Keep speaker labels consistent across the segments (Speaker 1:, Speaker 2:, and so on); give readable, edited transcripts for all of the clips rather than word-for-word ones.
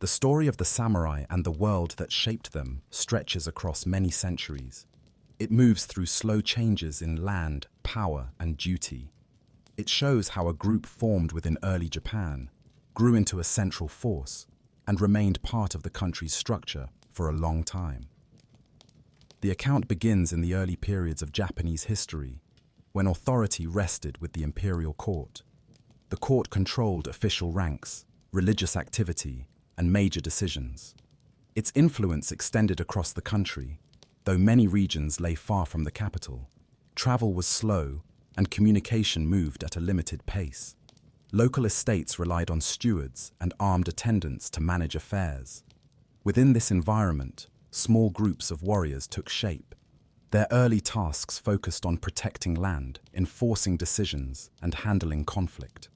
Speaker 1: The story of the samurai and the world that shaped them stretches across many centuries. It moves through slow changes in land, power, and duty. It shows how a group formed within early Japan grew into a central force and remained part of the country's structure for a long time. The account begins in the early periods of Japanese history, when authority rested with the imperial court. The court controlled official ranks, religious activity, and major decisions. Its influence extended across the country, though many regions lay far from the capital. Travel was slow, and communication moved at a limited pace. Local estates relied on stewards and armed attendants to manage affairs. Within this environment, small groups of warriors took shape. Their early tasks focused on protecting land, enforcing decisions, and handling conflict.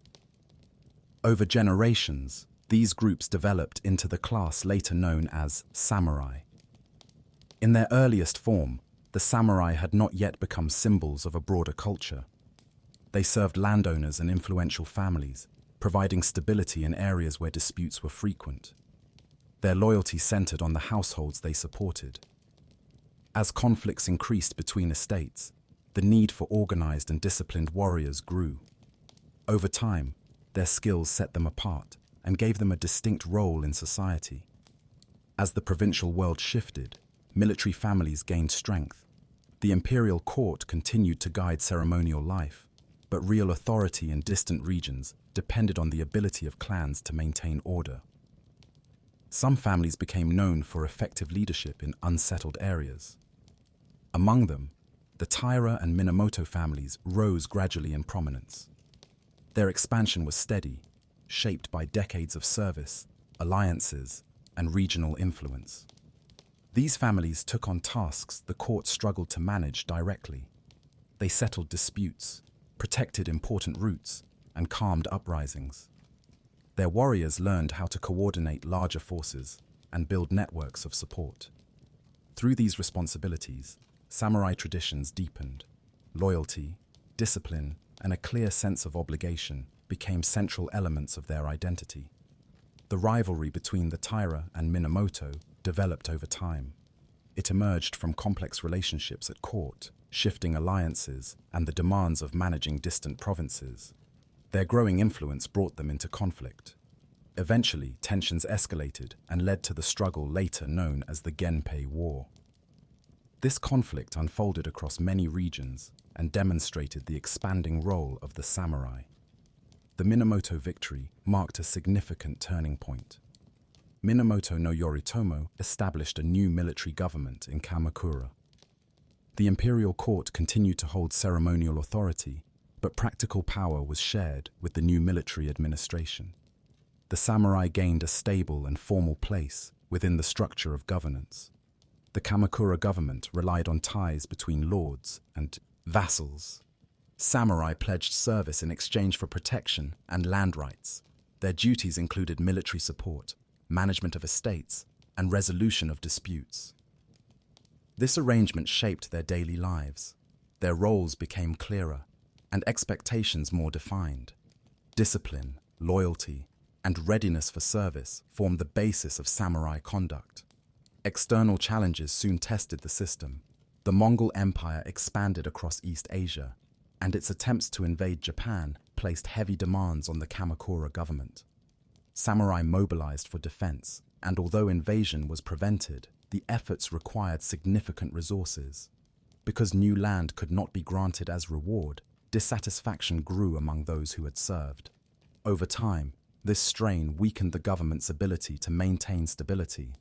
Speaker 1: Over generations, these groups developed into the class later known as samurai. In their earliest form, the samurai had not yet become symbols of a broader culture. They served landowners and influential families, providing stability in areas where disputes were frequent. Their loyalty centered on the households they supported. As conflicts increased between estates, the need for organized and disciplined warriors grew. Over time, their skills set them apart and gave them a distinct role in society. As the provincial world shifted, military families gained strength. The imperial court continued to guide ceremonial life, but real authority in distant regions depended on the ability of clans to maintain order. Some families became known for effective leadership in unsettled areas. Among them, the Taira and Minamoto families rose gradually in prominence. Their expansion was steady, shaped by decades of service, alliances, and regional influence. These families took on tasks the court struggled to manage directly. They settled disputes, protected important routes, and calmed uprisings. Their warriors learned how to coordinate larger forces and build networks of support. Through these responsibilities, samurai traditions deepened. Loyalty, discipline, and a clear sense of obligation became central elements of their identity. The rivalry between the Taira and Minamoto developed over time. It emerged from complex relationships at court, shifting alliances, and the demands of managing distant provinces. Their growing influence brought them into conflict. Eventually, tensions escalated and led to the struggle later known as the Genpei War. This conflict unfolded across many regions and demonstrated the expanding role of the samurai. The Minamoto victory marked a significant turning point. Minamoto no Yoritomo established a new military government in Kamakura. The imperial court continued to hold ceremonial authority, but practical power was shared with the new military administration. The samurai gained a stable and formal place within the structure of governance. The Kamakura government relied on ties between lords and vassals. Samurai pledged service in exchange for protection and land rights. Their duties included military support, management of estates, and resolution of disputes. This arrangement shaped their daily lives. Their roles became clearer, and expectations more defined. Discipline, loyalty, and readiness for service formed the basis of samurai conduct. External challenges soon tested the system. The Mongol Empire expanded across East Asia, and its attempts to invade Japan placed heavy demands on the Kamakura government. Samurai mobilized for defense, and although invasion was prevented, the efforts required significant resources. Because new land could not be granted as reward, dissatisfaction grew among those who had served. Over time, this strain weakened the government's ability to maintain stability.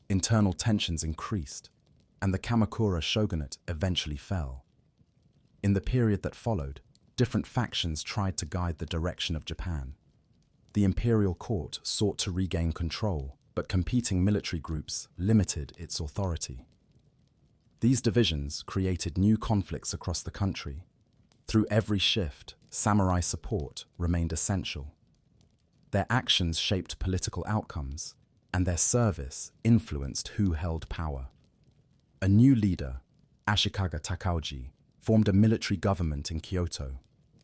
Speaker 1: Internal tensions increased, and the Kamakura shogunate eventually fell. In the period that followed, different factions tried to guide the direction of Japan. The imperial court sought to regain control, but competing military groups limited its authority. These divisions created new conflicts across the country. Through every shift, samurai support remained essential. Their actions shaped political outcomes, and their service influenced who held power. A new leader, Ashikaga Takauji, formed a military government in Kyoto,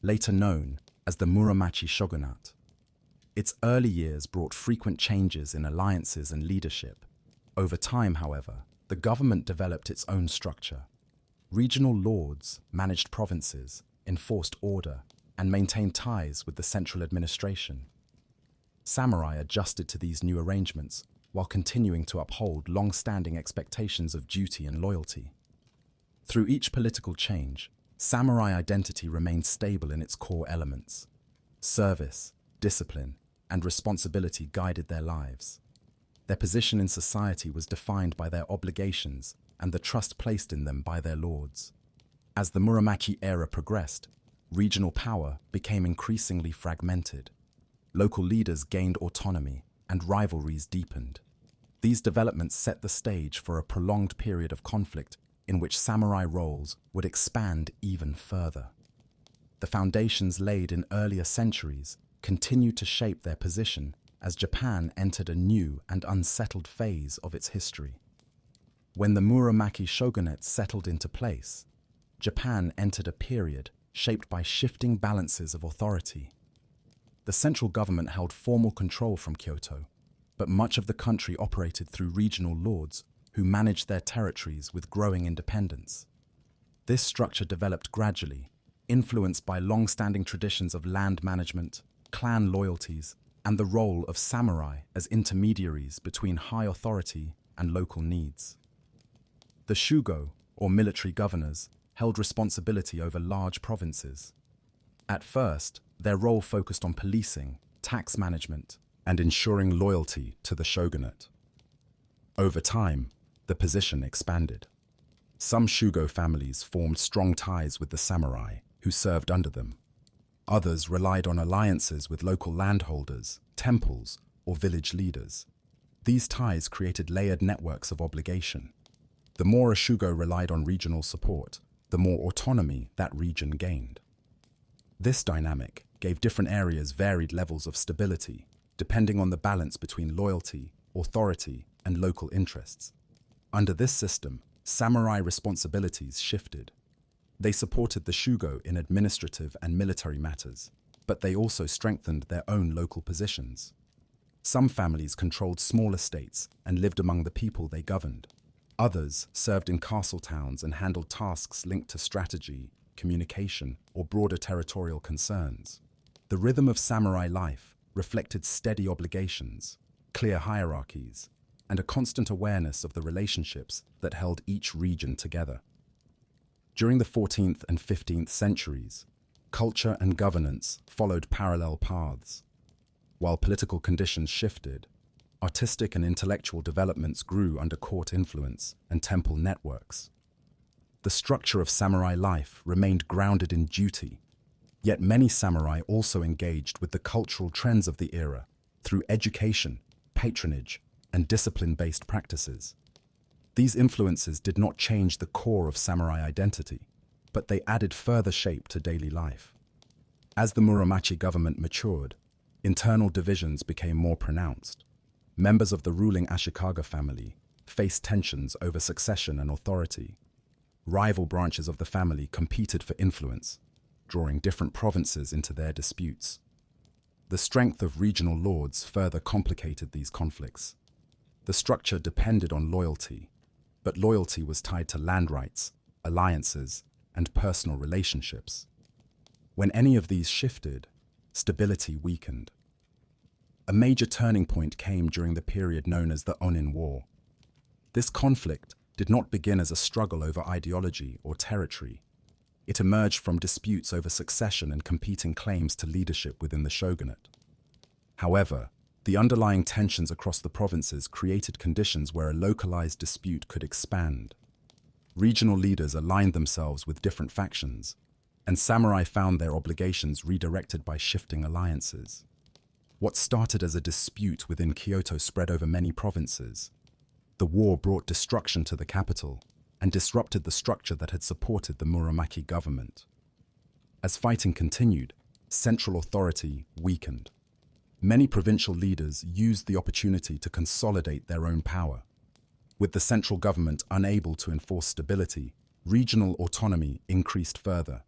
Speaker 1: later known as the Muromachi shogunate. Its early years brought frequent changes in alliances and leadership. Over time, however, the government developed its own structure. Regional lords managed provinces, enforced order, and maintained ties with the central administration. Samurai adjusted to these new arrangements while continuing to uphold long-standing expectations of duty and loyalty. Through each political change, samurai identity remained stable in its core elements. Service, discipline, and responsibility guided their lives. Their position in society was defined by their obligations and the trust placed in them by their lords. As the Muromachi era progressed, regional power became increasingly fragmented. Local leaders gained autonomy and rivalries deepened. These developments set the stage for a prolonged period of conflict in which samurai roles would expand even further. The foundations laid in earlier centuries continued to shape their position as Japan entered a new and unsettled phase of its history. When the Muromachi shogunate settled into place, Japan entered a period shaped by shifting balances of authority. The central government held formal control from Kyoto, but much of the country operated through regional lords who managed their territories with growing independence. This structure developed gradually, influenced by long-standing traditions of land management, clan loyalties, and the role of samurai as intermediaries between high authority and local needs. The shugo, or military governors, held responsibility over large provinces. At first, their role focused on policing, tax management, and ensuring loyalty to the shogunate. Over time, the position expanded. Some shugo families formed strong ties with the samurai who served under them. Others relied on alliances with local landholders, temples, or village leaders. These ties created layered networks of obligation. The more a shugo relied on regional support, the more autonomy that region gained. This dynamic gave different areas varied levels of stability, depending on the balance between loyalty, authority, and local interests. Under this system, samurai responsibilities shifted. They supported the shugo in administrative and military matters, but they also strengthened their own local positions. Some families controlled small estates and lived among the people they governed. Others served in castle towns and handled tasks linked to strategy, communication, or broader territorial concerns. The rhythm of samurai life reflected steady obligations, clear hierarchies, and a constant awareness of the relationships that held each region together. During the 14th and 15th centuries, culture and governance followed parallel paths. While political conditions shifted, artistic and intellectual developments grew under court influence and temple networks. The structure of samurai life remained grounded in duty, yet many samurai also engaged with the cultural trends of the era through education, patronage, and discipline-based practices. These influences did not change the core of samurai identity, but they added further shape to daily life. As the Muromachi government matured, internal divisions became more pronounced. Members of the ruling Ashikaga family faced tensions over succession and authority. Rival branches of the family competed for influence, drawing different provinces into their disputes. The strength of regional lords further complicated these conflicts. The structure depended on loyalty, but loyalty was tied to land rights, alliances, and personal relationships. When any of these shifted, stability weakened. A major turning point came during the period known as the Onin War. This conflict did not begin as a struggle over ideology or territory. It emerged from disputes over succession and competing claims to leadership within the shogunate. However, the underlying tensions across the provinces created conditions where a localized dispute could expand. Regional leaders aligned themselves with different factions, and samurai found their obligations redirected by shifting alliances. What started as a dispute within Kyoto spread over many provinces. The war brought destruction to the capital and disrupted the structure that had supported the Muromachi government. As fighting continued, central authority weakened. Many provincial leaders used the opportunity to consolidate their own power. With the central government unable to enforce stability, regional autonomy increased further.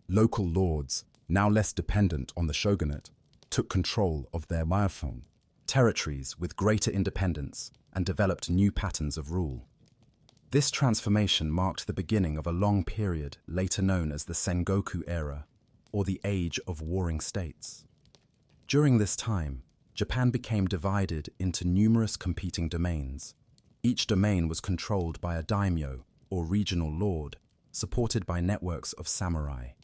Speaker 1: Local lords, now less dependent on the shogunate, took control of their territories with greater independence and developed new patterns of rule. This transformation marked the beginning of a long period later known as the Sengoku era, or the Age of Warring States. During this time, Japan became divided into numerous competing domains. Each domain was controlled by a daimyo, or regional lord, supported by networks of samurai.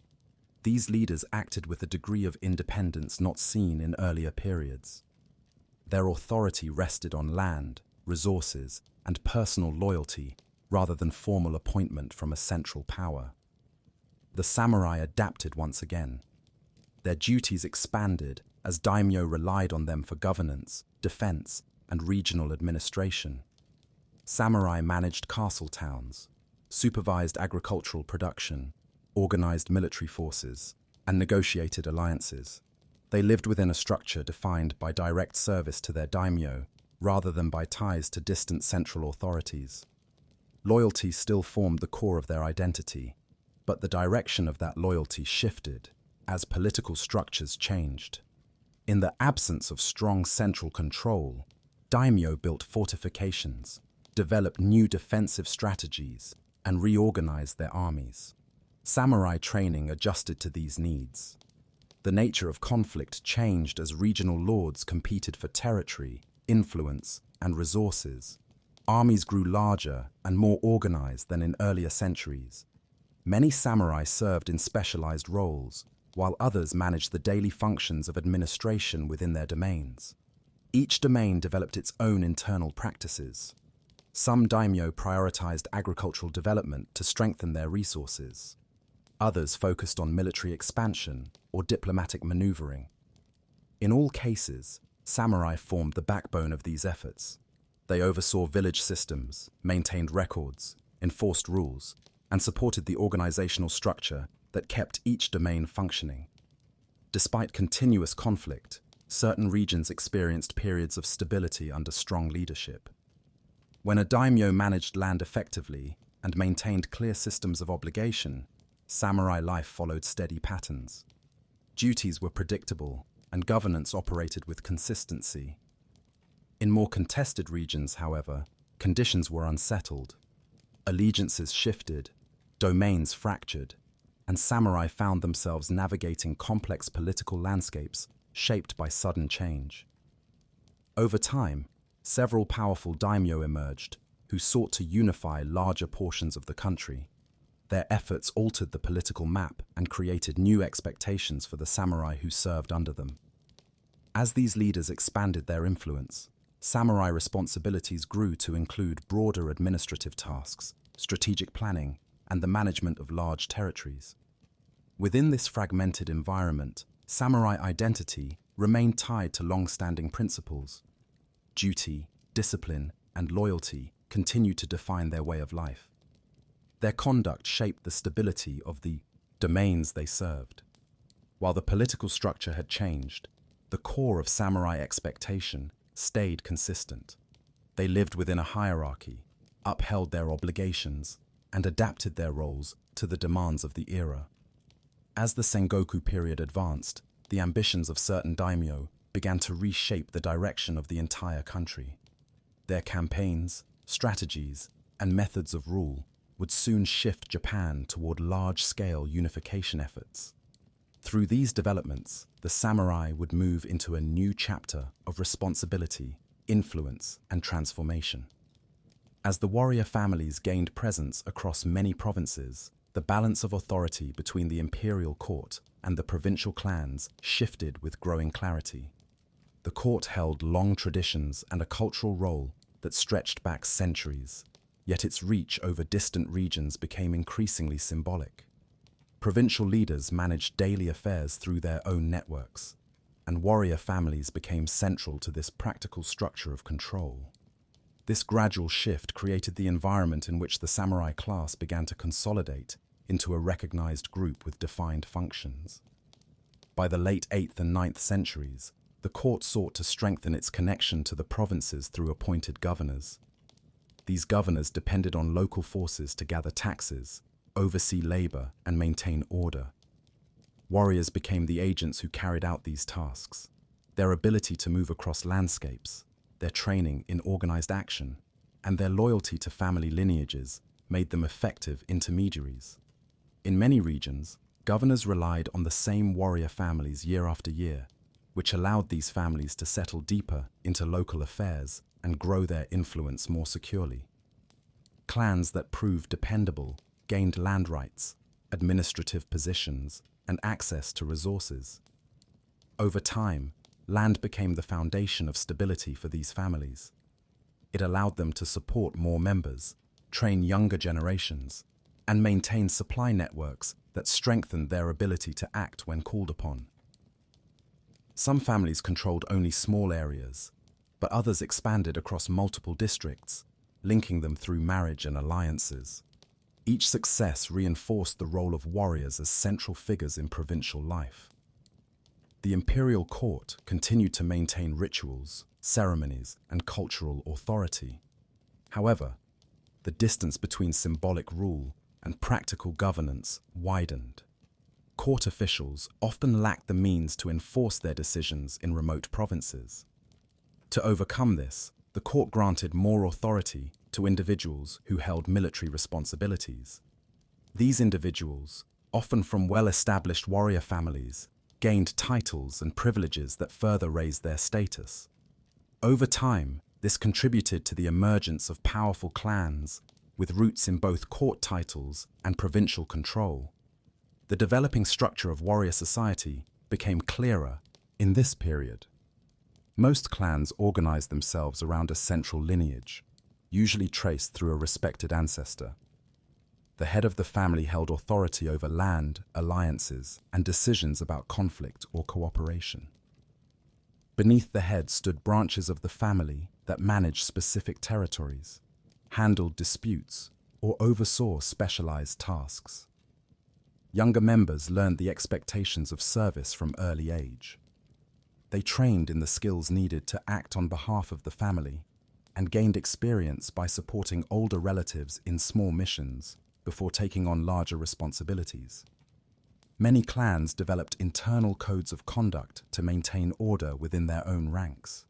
Speaker 1: These leaders acted with a degree of independence not seen in earlier periods. Their authority rested on land, resources, and personal loyalty rather than formal appointment from a central power. The samurai adapted once again. Their duties expanded as daimyo relied on them for governance, defense, and regional administration. Samurai managed castle towns, supervised agricultural production, organized military forces, and negotiated alliances. They lived within a structure defined by direct service to their daimyo rather than by ties to distant central authorities. Loyalty still formed the core of their identity, but the direction of that loyalty shifted as political structures changed. In the absence of strong central control, daimyo built fortifications, developed new defensive strategies, and reorganized their armies. Samurai training adjusted to these needs. The nature of conflict changed as regional lords competed for territory, influence, and resources. Armies grew larger and more organized than in earlier centuries. Many samurai served in specialized roles, while others managed the daily functions of administration within their domains. Each domain developed its own internal practices. Some daimyo prioritized agricultural development to strengthen their resources. Others focused on military expansion or diplomatic maneuvering. In all cases, samurai formed the backbone of these efforts. They oversaw village systems, maintained records, enforced rules, and supported the organizational structure that kept each domain functioning. Despite continuous conflict, certain regions experienced periods of stability under strong leadership. When a daimyo managed land effectively and maintained clear systems of obligation, samurai life followed steady patterns. Duties were predictable, and governance operated with consistency. In more contested regions, however, conditions were unsettled. Allegiances shifted, domains fractured, and samurai found themselves navigating complex political landscapes shaped by sudden change. Over time, several powerful daimyo emerged who sought to unify larger portions of the country. Their efforts altered the political map and created new expectations for the samurai who served under them. As these leaders expanded their influence, samurai responsibilities grew to include broader administrative tasks, strategic planning, and the management of large territories. Within this fragmented environment, samurai identity remained tied to long-standing principles. Duty, discipline, and loyalty continued to define their way of life. Their conduct shaped the stability of the domains they served. While the political structure had changed, the core of samurai expectation stayed consistent. They lived within a hierarchy, upheld their obligations, and adapted their roles to the demands of the era. As the Sengoku period advanced, the ambitions of certain daimyo began to reshape the direction of the entire country. Their campaigns, strategies, and methods of rule would soon shift Japan toward large-scale unification efforts. Through these developments, the samurai would move into a new chapter of responsibility, influence, and transformation. As the warrior families gained presence across many provinces, the balance of authority between the imperial court and the provincial clans shifted with growing clarity. The court held long traditions and a cultural role that stretched back centuries, yet its reach over distant regions became increasingly symbolic. Provincial leaders managed daily affairs through their own networks, and warrior families became central to this practical structure of control. This gradual shift created the environment in which the samurai class began to consolidate into a recognized group with defined functions. By the late 8th and 9th centuries, the court sought to strengthen its connection to the provinces through appointed governors. These governors depended on local forces to gather taxes, oversee labor, and maintain order. Warriors became the agents who carried out these tasks. Their ability to move across landscapes, their training in organized action, and their loyalty to family lineages made them effective intermediaries. In many regions, governors relied on the same warrior families year after year, which allowed these families to settle deeper into local affairs and grow their influence more securely. Clans that proved dependable gained land rights, administrative positions, and access to resources. Over time, land became the foundation of stability for these families. It allowed them to support more members, train younger generations, and maintain supply networks that strengthened their ability to act when called upon. Some families controlled only small areas, but others expanded across multiple districts, linking them through marriage and alliances. Each success reinforced the role of warriors as central figures in provincial life. The imperial court continued to maintain rituals, ceremonies, and cultural authority. However, the distance between symbolic rule and practical governance widened. Court officials often lacked the means to enforce their decisions in remote provinces. To overcome this, the court granted more authority to individuals who held military responsibilities. These individuals, often from well-established warrior families, gained titles and privileges that further raised their status. Over time, this contributed to the emergence of powerful clans with roots in both court titles and provincial control. The developing structure of warrior society became clearer in this period. Most clans organized themselves around a central lineage, usually traced through a respected ancestor. The head of the family held authority over land, alliances, and decisions about conflict or cooperation. Beneath the head stood branches of the family that managed specific territories, handled disputes, or oversaw specialized tasks. Younger members learned the expectations of service from early age. They trained in the skills needed to act on behalf of the family and gained experience by supporting older relatives in small missions before taking on larger responsibilities. Many clans developed internal codes of conduct to maintain order within their own ranks.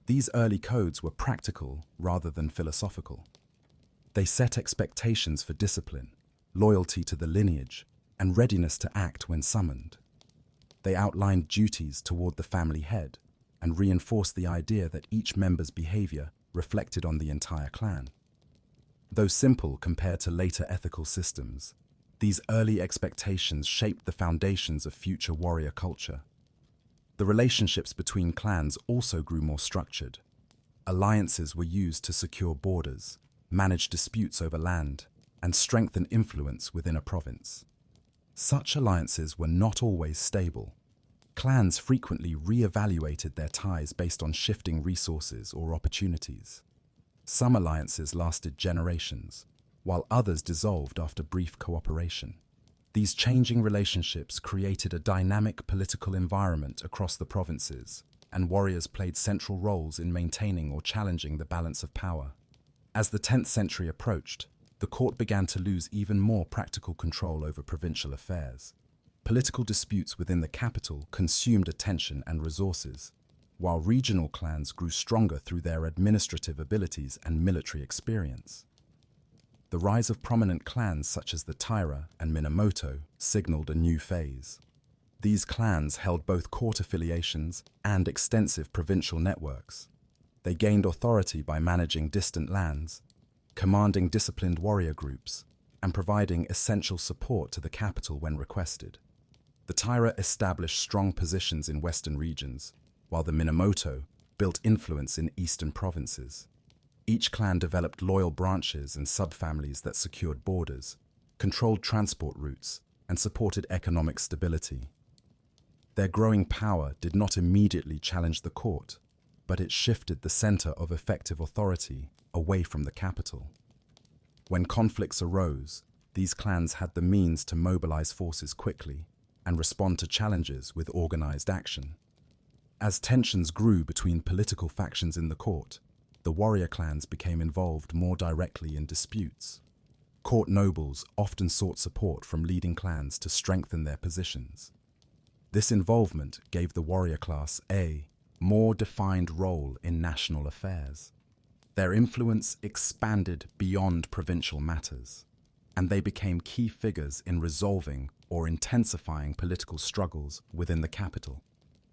Speaker 1: These early codes were practical rather than philosophical. They set expectations for discipline, loyalty to the lineage, and readiness to act when summoned. They outlined duties toward the family head and reinforced the idea that each member's behavior reflected on the entire clan. Though simple compared to later ethical systems, these early expectations shaped the foundations of future warrior culture. The relationships between clans also grew more structured. Alliances were used to secure borders, manage disputes over land, and strengthen influence within a province. Such alliances were not always stable. Clans frequently re-evaluated their ties based on shifting resources or opportunities. Some alliances lasted generations, while others dissolved after brief cooperation. These changing relationships created a dynamic political environment across the provinces, and warriors played central roles in maintaining or challenging the balance of power. As the 10th century approached, the court began to lose even more practical control over provincial affairs. Political disputes within the capital consumed attention and resources, while regional clans grew stronger through their administrative abilities and military experience. The rise of prominent clans such as the Taira and Minamoto signaled a new phase. These clans held both court affiliations and extensive provincial networks. They gained authority by managing distant lands, commanding disciplined warrior groups, and providing essential support to the capital when requested. The Taira established strong positions in western regions, while the Minamoto built influence in eastern provinces. Each clan developed loyal branches and subfamilies that secured borders, controlled transport routes, and supported economic stability. Their growing power did not immediately challenge the court, but it shifted the center of effective authority away from the capital. When conflicts arose, these clans had the means to mobilize forces quickly and respond to challenges with organized action. As tensions grew between political factions in the court, the warrior clans became involved more directly in disputes. Court nobles often sought support from leading clans to strengthen their positions. This involvement gave the warrior class a more defined role in national affairs. Their influence expanded beyond provincial matters, and they became key figures in resolving or intensifying political struggles within the capital.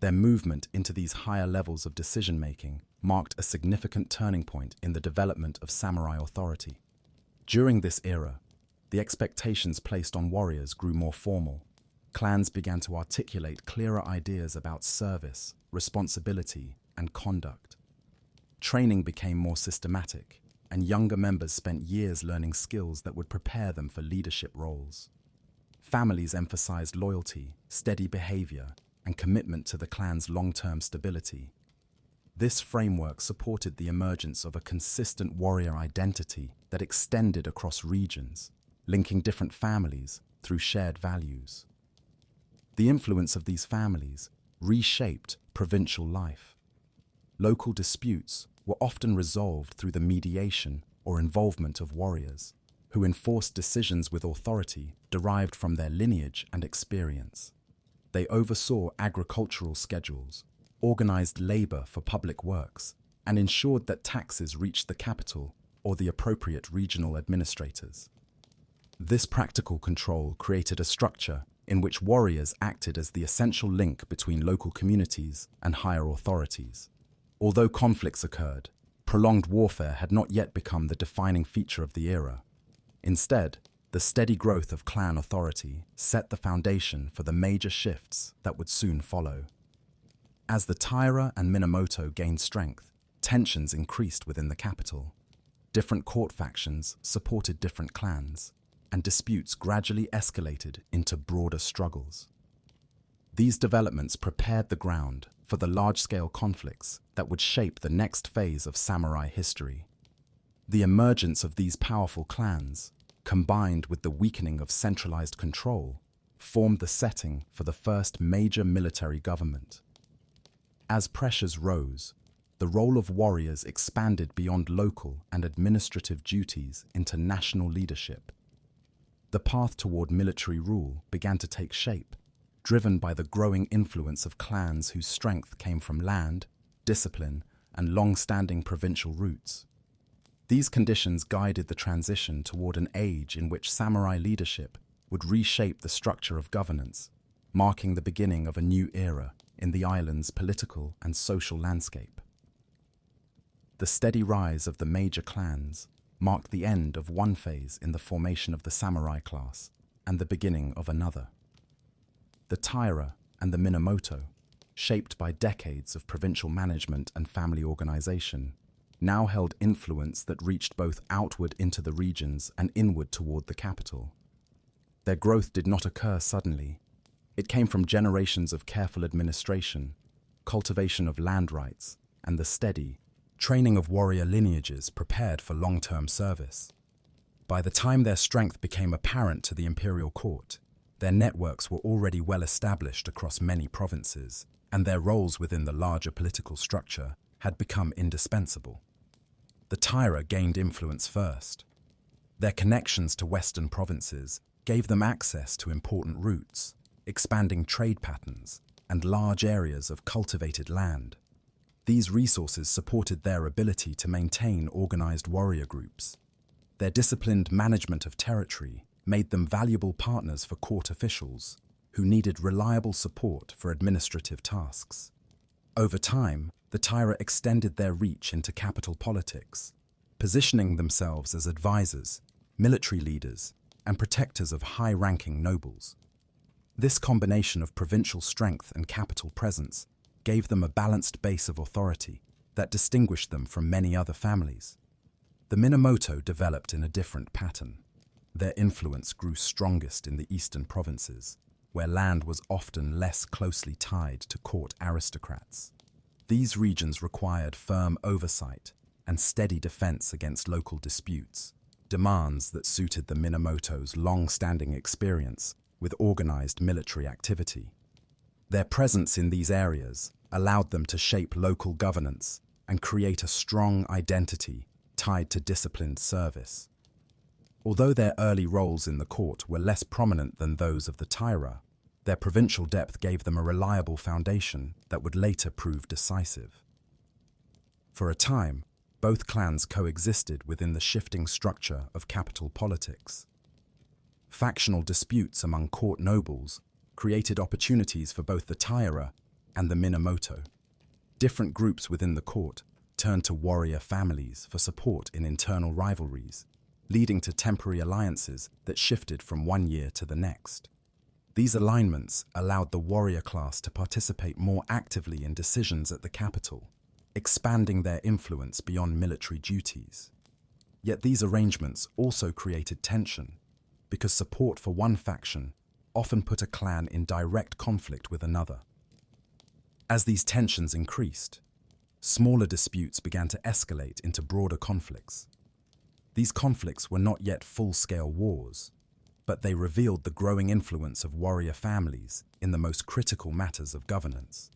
Speaker 1: Their movement into these higher levels of decision-making marked a significant turning point in the development of samurai authority. During this era, the expectations placed on warriors grew more formal. Clans began to articulate clearer ideas about service, responsibility, and conduct. Training became more systematic, and younger members spent years learning skills that would prepare them for leadership roles. Families emphasized loyalty, steady behavior, and commitment to the clan's long-term stability. This framework supported the emergence of a consistent warrior identity that extended across regions, linking different families through shared values. The influence of these families reshaped provincial life. Local disputes were often resolved through the mediation or involvement of warriors, who enforced decisions with authority derived from their lineage and experience. They oversaw agricultural schedules, organized labor for public works, and ensured that taxes reached the capital or the appropriate regional administrators. This practical control created a structure in which warriors acted as the essential link between local communities and higher authorities. Although conflicts occurred, prolonged warfare had not yet become the defining feature of the era. Instead, the steady growth of clan authority set the foundation for the major shifts that would soon follow. As the Taira and Minamoto gained strength, tensions increased within the capital. Different court factions supported different clans, and disputes gradually escalated into broader struggles. These developments prepared the ground for the large-scale conflicts that would shape the next phase of samurai history. The emergence of these powerful clans, combined with the weakening of centralized control, formed the setting for the first major military government. As pressures rose, the role of warriors expanded beyond local and administrative duties into national leadership. The path toward military rule began to take shape, driven by the growing influence of clans whose strength came from land, discipline, and long-standing provincial roots. These conditions guided the transition toward an age in which samurai leadership would reshape the structure of governance, marking the beginning of a new era in the island's political and social landscape. The steady rise of the major clans marked the end of one phase in the formation of the samurai class and the beginning of another. The Taira and the Minamoto, shaped by decades of provincial management and family organization, now held influence that reached both outward into the regions and inward toward the capital. Their growth did not occur suddenly. It came from generations of careful administration, cultivation of land rights, and the steady training of warrior lineages prepared for long-term service. By the time their strength became apparent to the imperial court, their networks were already well established across many provinces, and their roles within the larger political structure had become indispensable. The Taira gained influence first. Their connections to western provinces gave them access to important routes, expanding trade patterns, and large areas of cultivated land. These resources supported their ability to maintain organized warrior groups. Their disciplined management of territory made them valuable partners for court officials, who needed reliable support for administrative tasks. Over time, the Taira extended their reach into capital politics, positioning themselves as advisors, military leaders, and protectors of high-ranking nobles. This combination of provincial strength and capital presence gave them a balanced base of authority that distinguished them from many other families. The Minamoto developed in a different pattern. Their influence grew strongest in the eastern provinces, where land was often less closely tied to court aristocrats. These regions required firm oversight and steady defense against local disputes, demands that suited the Minamoto's long-standing experience with organized military activity. Their presence in these areas allowed them to shape local governance and create a strong identity tied to disciplined service. Although their early roles in the court were less prominent than those of the Taira, Their provincial depth gave them a reliable foundation that would later prove decisive. For a time, both clans coexisted within the shifting structure of capital politics. Factional disputes among court nobles created opportunities for both the Taira and the Minamoto. Different groups within the court turned to warrior families for support in internal rivalries, leading to temporary alliances that shifted from one year to the next. These alignments allowed the warrior class to participate more actively in decisions at the capital, expanding their influence beyond military duties. Yet these arrangements also created tension, because support for one faction often put a clan in direct conflict with another. As these tensions increased, smaller disputes began to escalate into broader conflicts. These conflicts were not yet full-scale wars, but they revealed the growing influence of warrior families in the most critical matters of governance.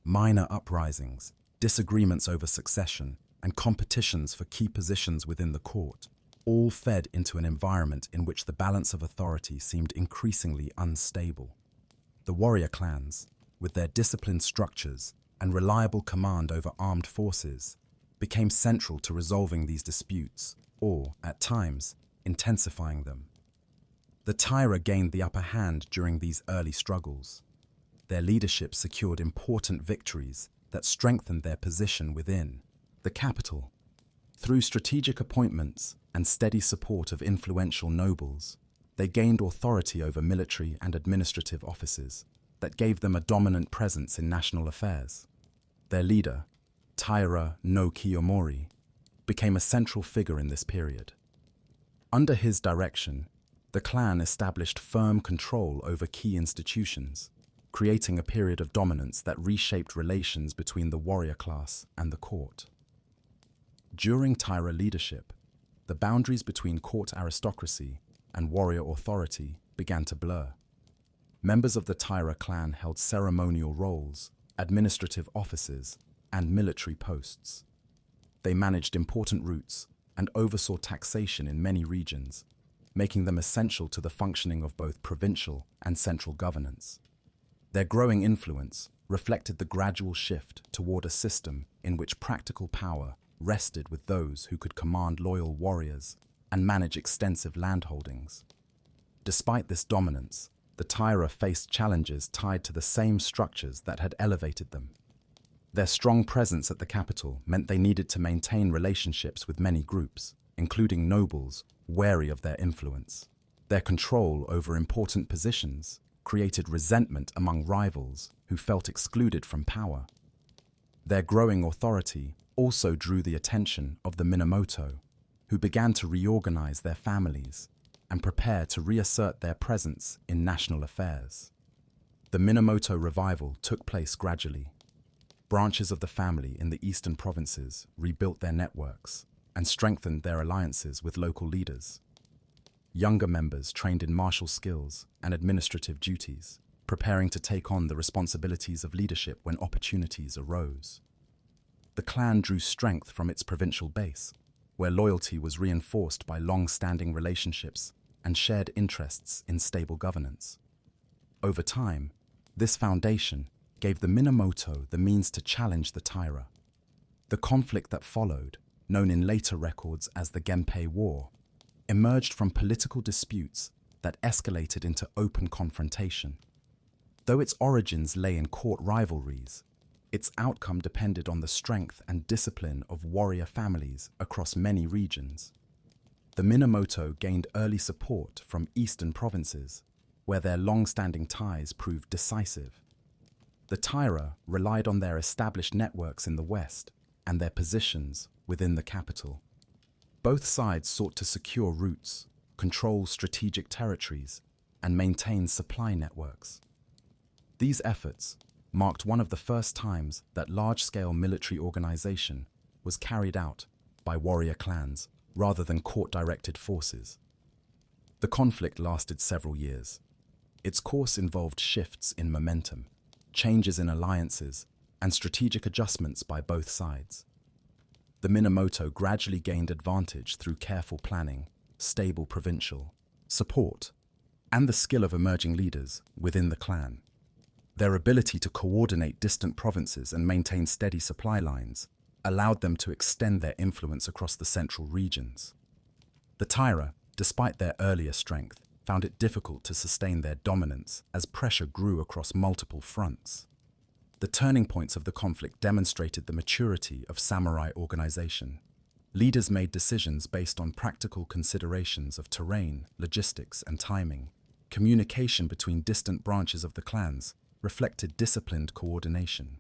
Speaker 1: Minor uprisings, disagreements over succession, and competitions for key positions within the court all fed into an environment in which the balance of authority seemed increasingly unstable. The warrior clans, with their disciplined structures and reliable command over armed forces, became central to resolving these disputes, or, at times, intensifying them. The Taira gained the upper hand during these early struggles. Their leadership secured important victories that strengthened their position within the capital. Through strategic appointments and steady support of influential nobles, they gained authority over military and administrative offices that gave them a dominant presence in national affairs. Their leader, Taira no Kiyomori, became a central figure in this period. Under his direction, the clan established firm control over key institutions, creating a period of dominance that reshaped relations between the warrior class and the court. During Taira leadership, the boundaries between court aristocracy and warrior authority began to blur. Members of the Taira clan held ceremonial roles, administrative offices, and military posts. They managed important routes and oversaw taxation in many regions, making them essential to the functioning of both provincial and central governance. Their growing influence reflected the gradual shift toward a system in which practical power rested with those who could command loyal warriors and manage extensive landholdings. Despite this dominance, the Taira faced challenges tied to the same structures that had elevated them. Their strong presence at the capital meant they needed to maintain relationships with many groups, including nobles wary of their influence. Their control over important positions created resentment among rivals who felt excluded from power. Their growing authority also drew the attention of the Minamoto, who began to reorganize their families and prepare to reassert their presence in national affairs. The Minamoto revival took place gradually. Branches of the family in the eastern provinces rebuilt their networks and strengthened their alliances with local leaders. Younger members trained in martial skills and administrative duties, preparing to take on the responsibilities of leadership when opportunities arose. The clan drew strength from its provincial base, where loyalty was reinforced by long-standing relationships and shared interests in stable governance. Over time, this foundation gave the Minamoto the means to challenge the Taira. The conflict that followed, known in later records as the Genpei War, emerged from political disputes that escalated into open confrontation. Though its origins lay in court rivalries, its outcome depended on the strength and discipline of warrior families across many regions. The Minamoto gained early support from eastern provinces, where their long-standing ties proved decisive. The Taira relied on their established networks in the west and their positions within the capital. Both sides sought to secure routes, control strategic territories, and maintain supply networks. These efforts marked one of the first times that large-scale military organization was carried out by warrior clans rather than court-directed forces. The conflict lasted several years. Its course involved shifts in momentum, changes in alliances, and strategic adjustments by both sides. The Minamoto gradually gained advantage through careful planning, stable provincial support, and the skill of emerging leaders within the clan. Their ability to coordinate distant provinces and maintain steady supply lines allowed them to extend their influence across the central regions. The Taira, despite their earlier strength, found it difficult to sustain their dominance as pressure grew across multiple fronts. The turning points of the conflict demonstrated the maturity of samurai organization. Leaders made decisions based on practical considerations of terrain, logistics, and timing. Communication between distant branches of the clans reflected disciplined coordination.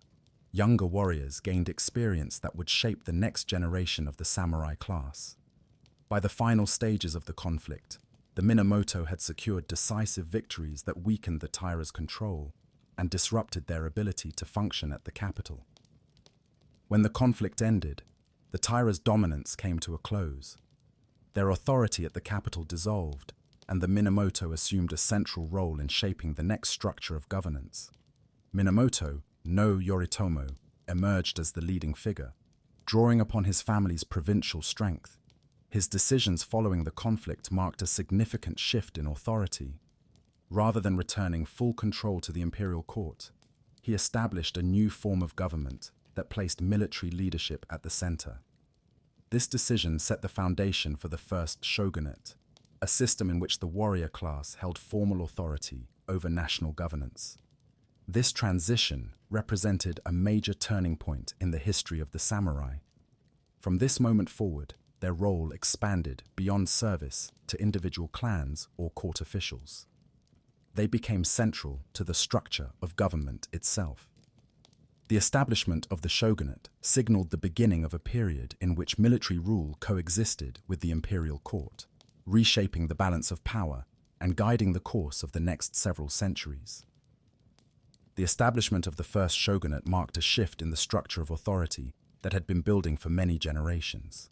Speaker 1: Younger warriors gained experience that would shape the next generation of the samurai class. By the final stages of the conflict, the Minamoto had secured decisive victories that weakened the Taira's control and disrupted their ability to function at the capital. When the conflict ended, the Taira's dominance came to a close. Their authority at the capital dissolved, and the Minamoto assumed a central role in shaping the next structure of governance. Minamoto no Yoritomo emerged as the leading figure, drawing upon his family's provincial strength. His decisions following the conflict marked a significant shift in authority. Rather than returning full control to the imperial court, he established a new form of government that placed military leadership at the center. This decision set the foundation for the first shogunate, a system in which the warrior class held formal authority over national governance. This transition represented a major turning point in the history of the samurai. From this moment forward, their role expanded beyond service to individual clans or court officials. They became central to the structure of government itself. The establishment of the shogunate signaled the beginning of a period in which military rule coexisted with the imperial court, reshaping the balance of power and guiding the course of the next several centuries. The establishment of the first shogunate marked a shift in the structure of authority that had been building for many generations.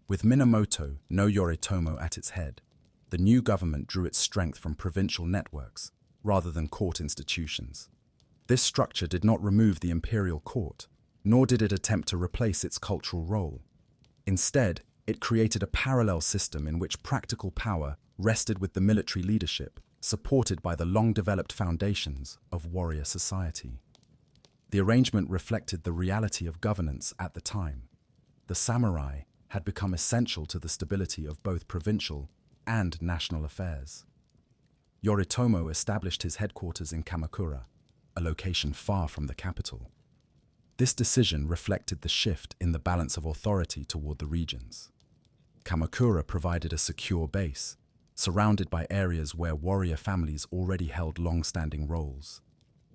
Speaker 1: With Minamoto no Yoritomo at its head, the new government drew its strength from provincial networks rather than court institutions. This structure did not remove the imperial court, nor did it attempt to replace its cultural role. Instead, it created a parallel system in which practical power rested with the military leadership, supported by the long-developed foundations of warrior society. The arrangement reflected the reality of governance at the time. The samurai had become essential to the stability of both provincial and national affairs. Yoritomo established his headquarters in Kamakura, a location far from the capital. This decision reflected the shift in the balance of authority toward the regions. Kamakura provided a secure base, surrounded by areas where warrior families already held long-standing roles.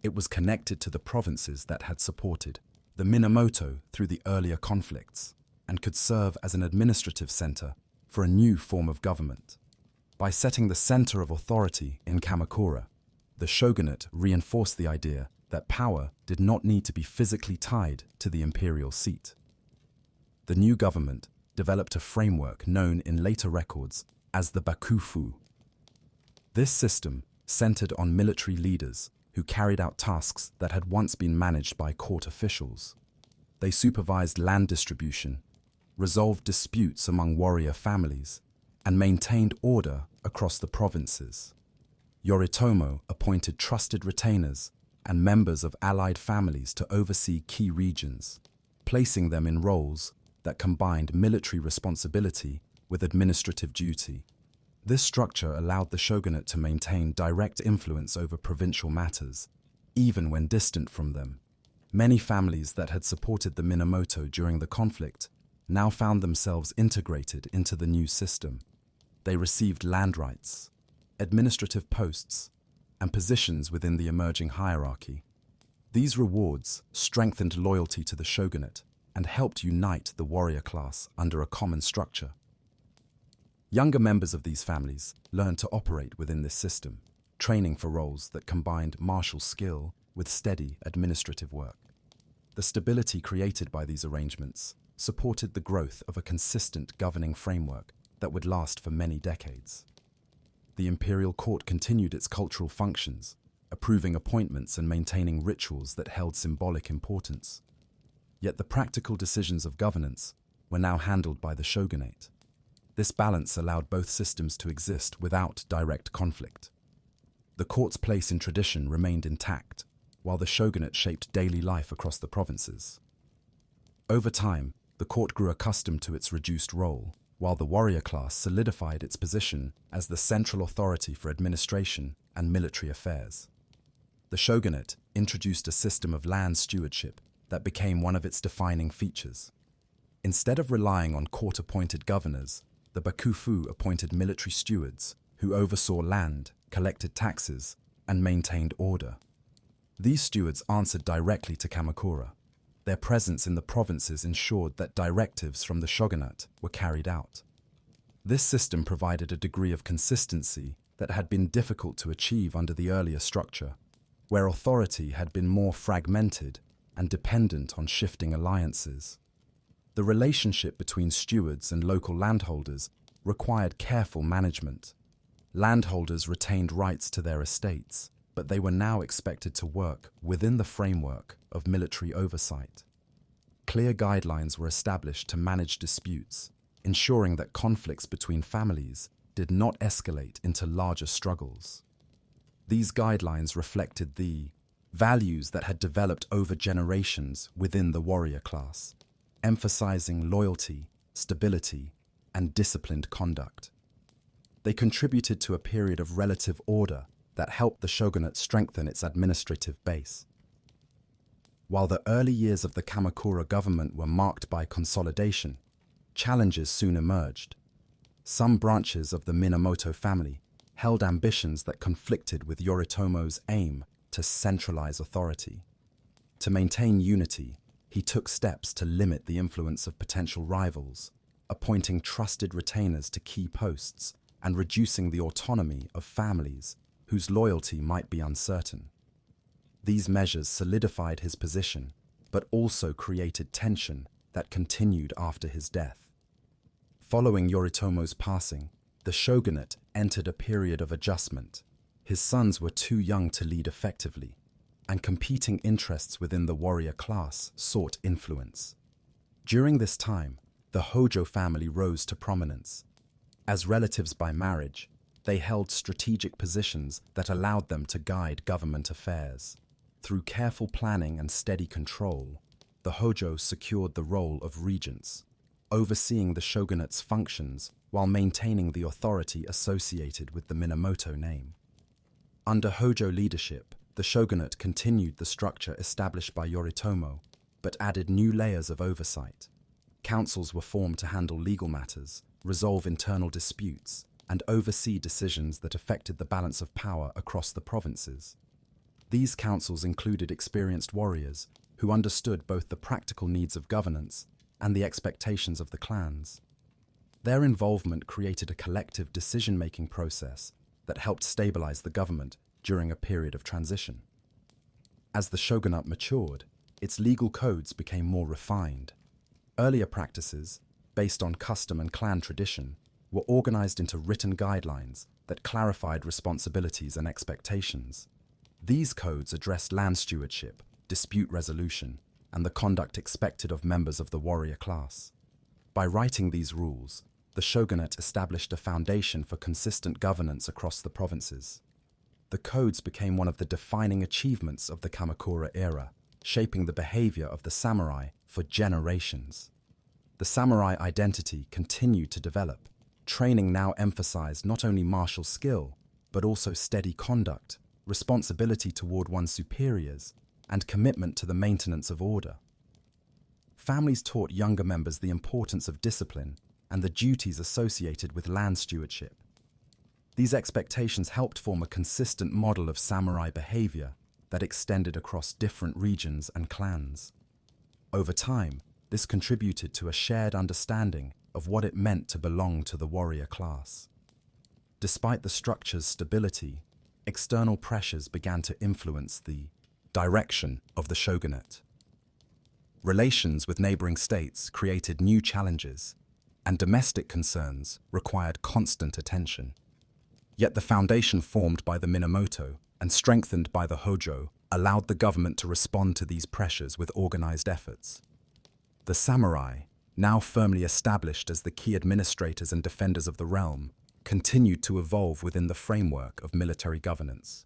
Speaker 1: It was connected to the provinces that had supported the Minamoto through the earlier conflicts and could serve as an administrative center for a new form of government. By setting the center of authority in Kamakura, the shogunate reinforced the idea that power did not need to be physically tied to the imperial seat. The new government developed a framework known in later records as the Bakufu. This system centered on military leaders who carried out tasks that had once been managed by court officials. They supervised land distribution, resolved disputes among warrior families, and maintained order across the provinces. Yoritomo appointed trusted retainers and members of allied families to oversee key regions, placing them in roles that combined military responsibility with administrative duty. This structure allowed the shogunate to maintain direct influence over provincial matters, even when distant from them. Many families that had supported the Minamoto during the conflict now found themselves integrated into the new system. They received land rights, administrative posts, and positions within the emerging hierarchy. These rewards strengthened loyalty to the shogunate and helped unite the warrior class under a common structure. Younger members of these families learned to operate within this system, training for roles that combined martial skill with steady administrative work. The stability created by these arrangements supported the growth of a consistent governing framework that would last for many decades. The imperial court continued its cultural functions, approving appointments and maintaining rituals that held symbolic importance. Yet the practical decisions of governance were now handled by the shogunate. This balance allowed both systems to exist without direct conflict. The court's place in tradition remained intact, while the shogunate shaped daily life across the provinces. Over time, the court grew accustomed to its reduced role, while the warrior class solidified its position as the central authority for administration and military affairs. The shogunate introduced a system of land stewardship that became one of its defining features. Instead of relying on court-appointed governors, the bakufu appointed military stewards who oversaw land, collected taxes, and maintained order. These stewards answered directly to Kamakura. Their presence in the provinces ensured that directives from the shogunate were carried out. This system provided a degree of consistency that had been difficult to achieve under the earlier structure, where authority had been more fragmented and dependent on shifting alliances. The relationship between stewards and local landholders required careful management. Landholders retained rights to their estates, but they were now expected to work within the framework of military oversight. Clear guidelines were established to manage disputes, ensuring that conflicts between families did not escalate into larger struggles. These guidelines reflected the values that had developed over generations within the warrior class, emphasizing loyalty, stability, and disciplined conduct. They contributed to a period of relative order that helped the shogunate strengthen its administrative base. While the early years of the Kamakura government were marked by consolidation, challenges soon emerged. Some branches of the Minamoto family held ambitions that conflicted with Yoritomo's aim to centralize authority. To maintain unity, he took steps to limit the influence of potential rivals, appointing trusted retainers to key posts and reducing the autonomy of families whose loyalty might be uncertain. These measures solidified his position, but also created tension that continued after his death. Following Yoritomo's passing, the shogunate entered a period of adjustment. His sons were too young to lead effectively, and competing interests within the warrior class sought influence. During this time, the Hojo family rose to prominence. As relatives by marriage, they held strategic positions that allowed them to guide government affairs. Through careful planning and steady control, the Hojo secured the role of regents, overseeing the shogunate's functions while maintaining the authority associated with the Minamoto name. Under Hojo leadership, the shogunate continued the structure established by Yoritomo, but added new layers of oversight. Councils were formed to handle legal matters, resolve internal disputes, and oversee decisions that affected the balance of power across the provinces. These councils included experienced warriors who understood both the practical needs of governance and the expectations of the clans. Their involvement created a collective decision-making process that helped stabilize the government during a period of transition. As the shogunate matured, its legal codes became more refined. Earlier practices, based on custom and clan tradition, were organized into written guidelines that clarified responsibilities and expectations. These codes addressed land stewardship, dispute resolution, and the conduct expected of members of the warrior class. By writing these rules, the shogunate established a foundation for consistent governance across the provinces. The codes became one of the defining achievements of the Kamakura era, shaping the behavior of the samurai for generations. The samurai identity continued to develop. Training now emphasized not only martial skill, but also steady conduct, responsibility toward one's superiors, and commitment to the maintenance of order. Families taught younger members the importance of discipline and the duties associated with land stewardship. These expectations helped form a consistent model of samurai behavior that extended across different regions and clans. Over time, this contributed to a shared understanding of what it meant to belong to the warrior class. Despite the structure's stability, external pressures began to influence the direction of the shogunate. Relations with neighboring states created new challenges, and domestic concerns required constant attention. Yet the foundation formed by the Minamoto and strengthened by the Hojo allowed the government to respond to these pressures with organized efforts. The samurai, now firmly established as the key administrators and defenders of the realm, continued to evolve within the framework of military governance.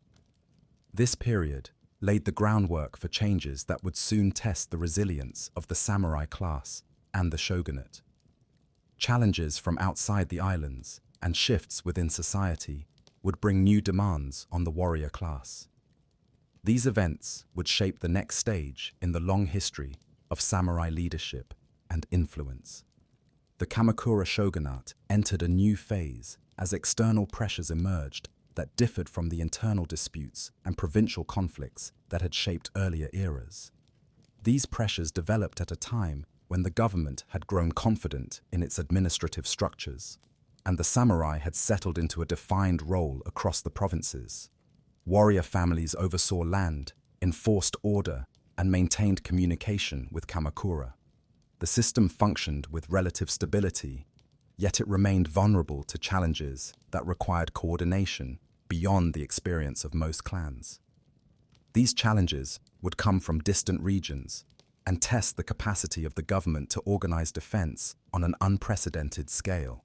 Speaker 1: This period laid the groundwork for changes that would soon test the resilience of the samurai class and the shogunate. Challenges from outside the islands and shifts within society would bring new demands on the warrior class. These events would shape the next stage in the long history of samurai leadership and influence. The Kamakura shogunate entered a new phase as external pressures emerged that differed from the internal disputes and provincial conflicts that had shaped earlier eras. These pressures developed at a time when the government had grown confident in its administrative structures, and the samurai had settled into a defined role across the provinces. Warrior families oversaw land, enforced order, and maintained communication with Kamakura. The system functioned with relative stability, yet it remained vulnerable to challenges that required coordination beyond the experience of most clans. These challenges would come from distant regions and test the capacity of the government to organize defense on an unprecedented scale.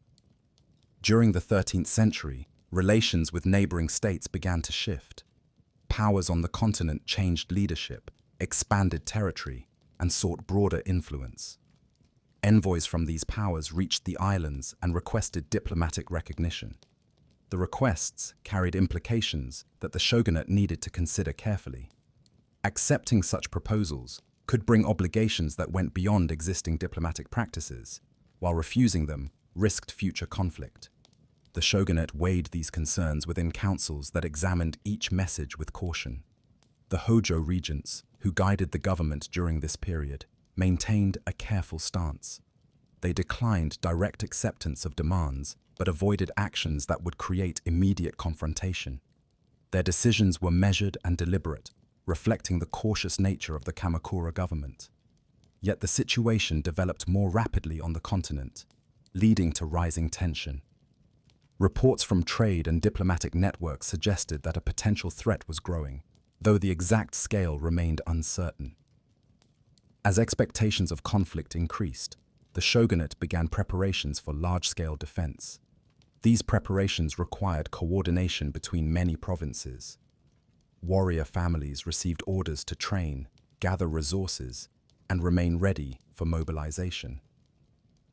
Speaker 1: During the 13th century, relations with neighboring states began to shift. Powers on the continent changed leadership, expanded territory, and sought broader influence. Envoys from these powers reached the islands and requested diplomatic recognition. The requests carried implications that the shogunate needed to consider carefully. Accepting such proposals could bring obligations that went beyond existing diplomatic practices, while refusing them risked future conflict. The shogunate weighed these concerns within councils that examined each message with caution. The Hojo regents, who guided the government during this period, maintained a careful stance. They declined direct acceptance of demands, but avoided actions that would create immediate confrontation. Their decisions were measured and deliberate, reflecting the cautious nature of the Kamakura government. Yet the situation developed more rapidly on the continent, leading to rising tension. Reports from trade and diplomatic networks suggested that a potential threat was growing, though the exact scale remained uncertain. As expectations of conflict increased, the shogunate began preparations for large-scale defense. These preparations required coordination between many provinces. Warrior families received orders to train, gather resources, and remain ready for mobilization.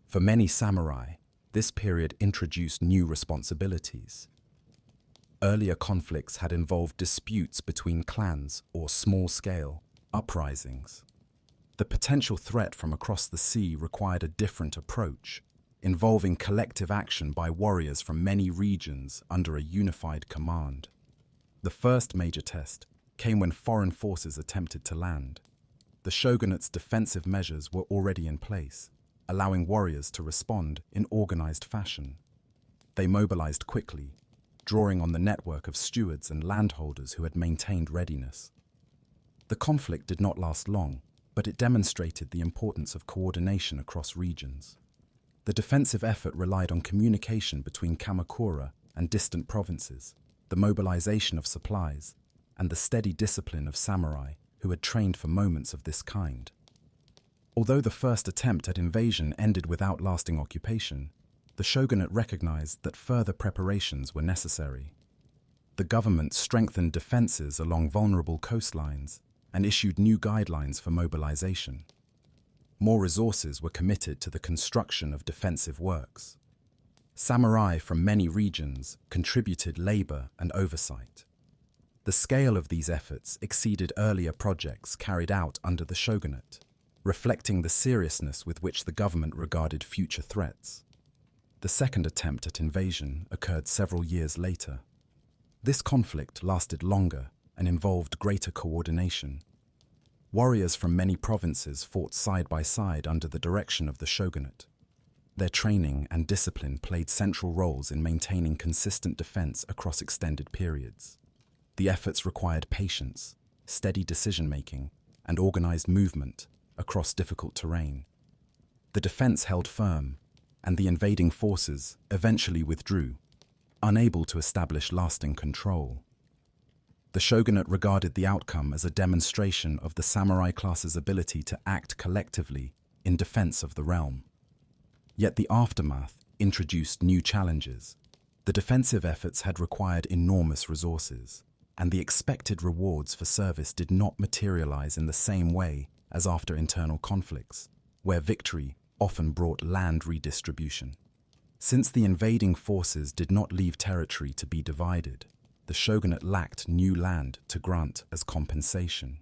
Speaker 1: For many samurai, this period introduced new responsibilities. Earlier conflicts had involved disputes between clans or small-scale uprisings. The potential threat from across the sea required a different approach, involving collective action by warriors from many regions under a unified command. The first major test came when foreign forces attempted to land. The shogunate's defensive measures were already in place, allowing warriors to respond in organized fashion. They mobilized quickly, drawing on the network of stewards and landholders who had maintained readiness. The conflict did not last long, but it demonstrated the importance of coordination across regions. The defensive effort relied on communication between Kamakura and distant provinces, the mobilization of supplies, and the steady discipline of samurai who had trained for moments of this kind. Although the first attempt at invasion ended without lasting occupation, the shogunate recognized that further preparations were necessary. The government strengthened defenses along vulnerable coastlines and issued new guidelines for mobilization. More resources were committed to the construction of defensive works. Samurai from many regions contributed labor and oversight. The scale of these efforts exceeded earlier projects carried out under the shogunate, reflecting the seriousness with which the government regarded future threats. The second attempt at invasion occurred several years later. This conflict lasted longer and involved greater coordination. Warriors from many provinces fought side by side under the direction of the shogunate. Their training and discipline played central roles in maintaining consistent defense across extended periods. The efforts required patience, steady decision-making, and organized movement across difficult terrain. The defense held firm, and the invading forces eventually withdrew, unable to establish lasting control. The shogunate regarded the outcome as a demonstration of the samurai class's ability to act collectively in defense of the realm. Yet the aftermath introduced new challenges. The defensive efforts had required enormous resources. and the expected rewards for service did not materialize in the same way as after internal conflicts, where victory often brought land redistribution. Since the invading forces did not leave territory to be divided, the shogunate lacked new land to grant as compensation.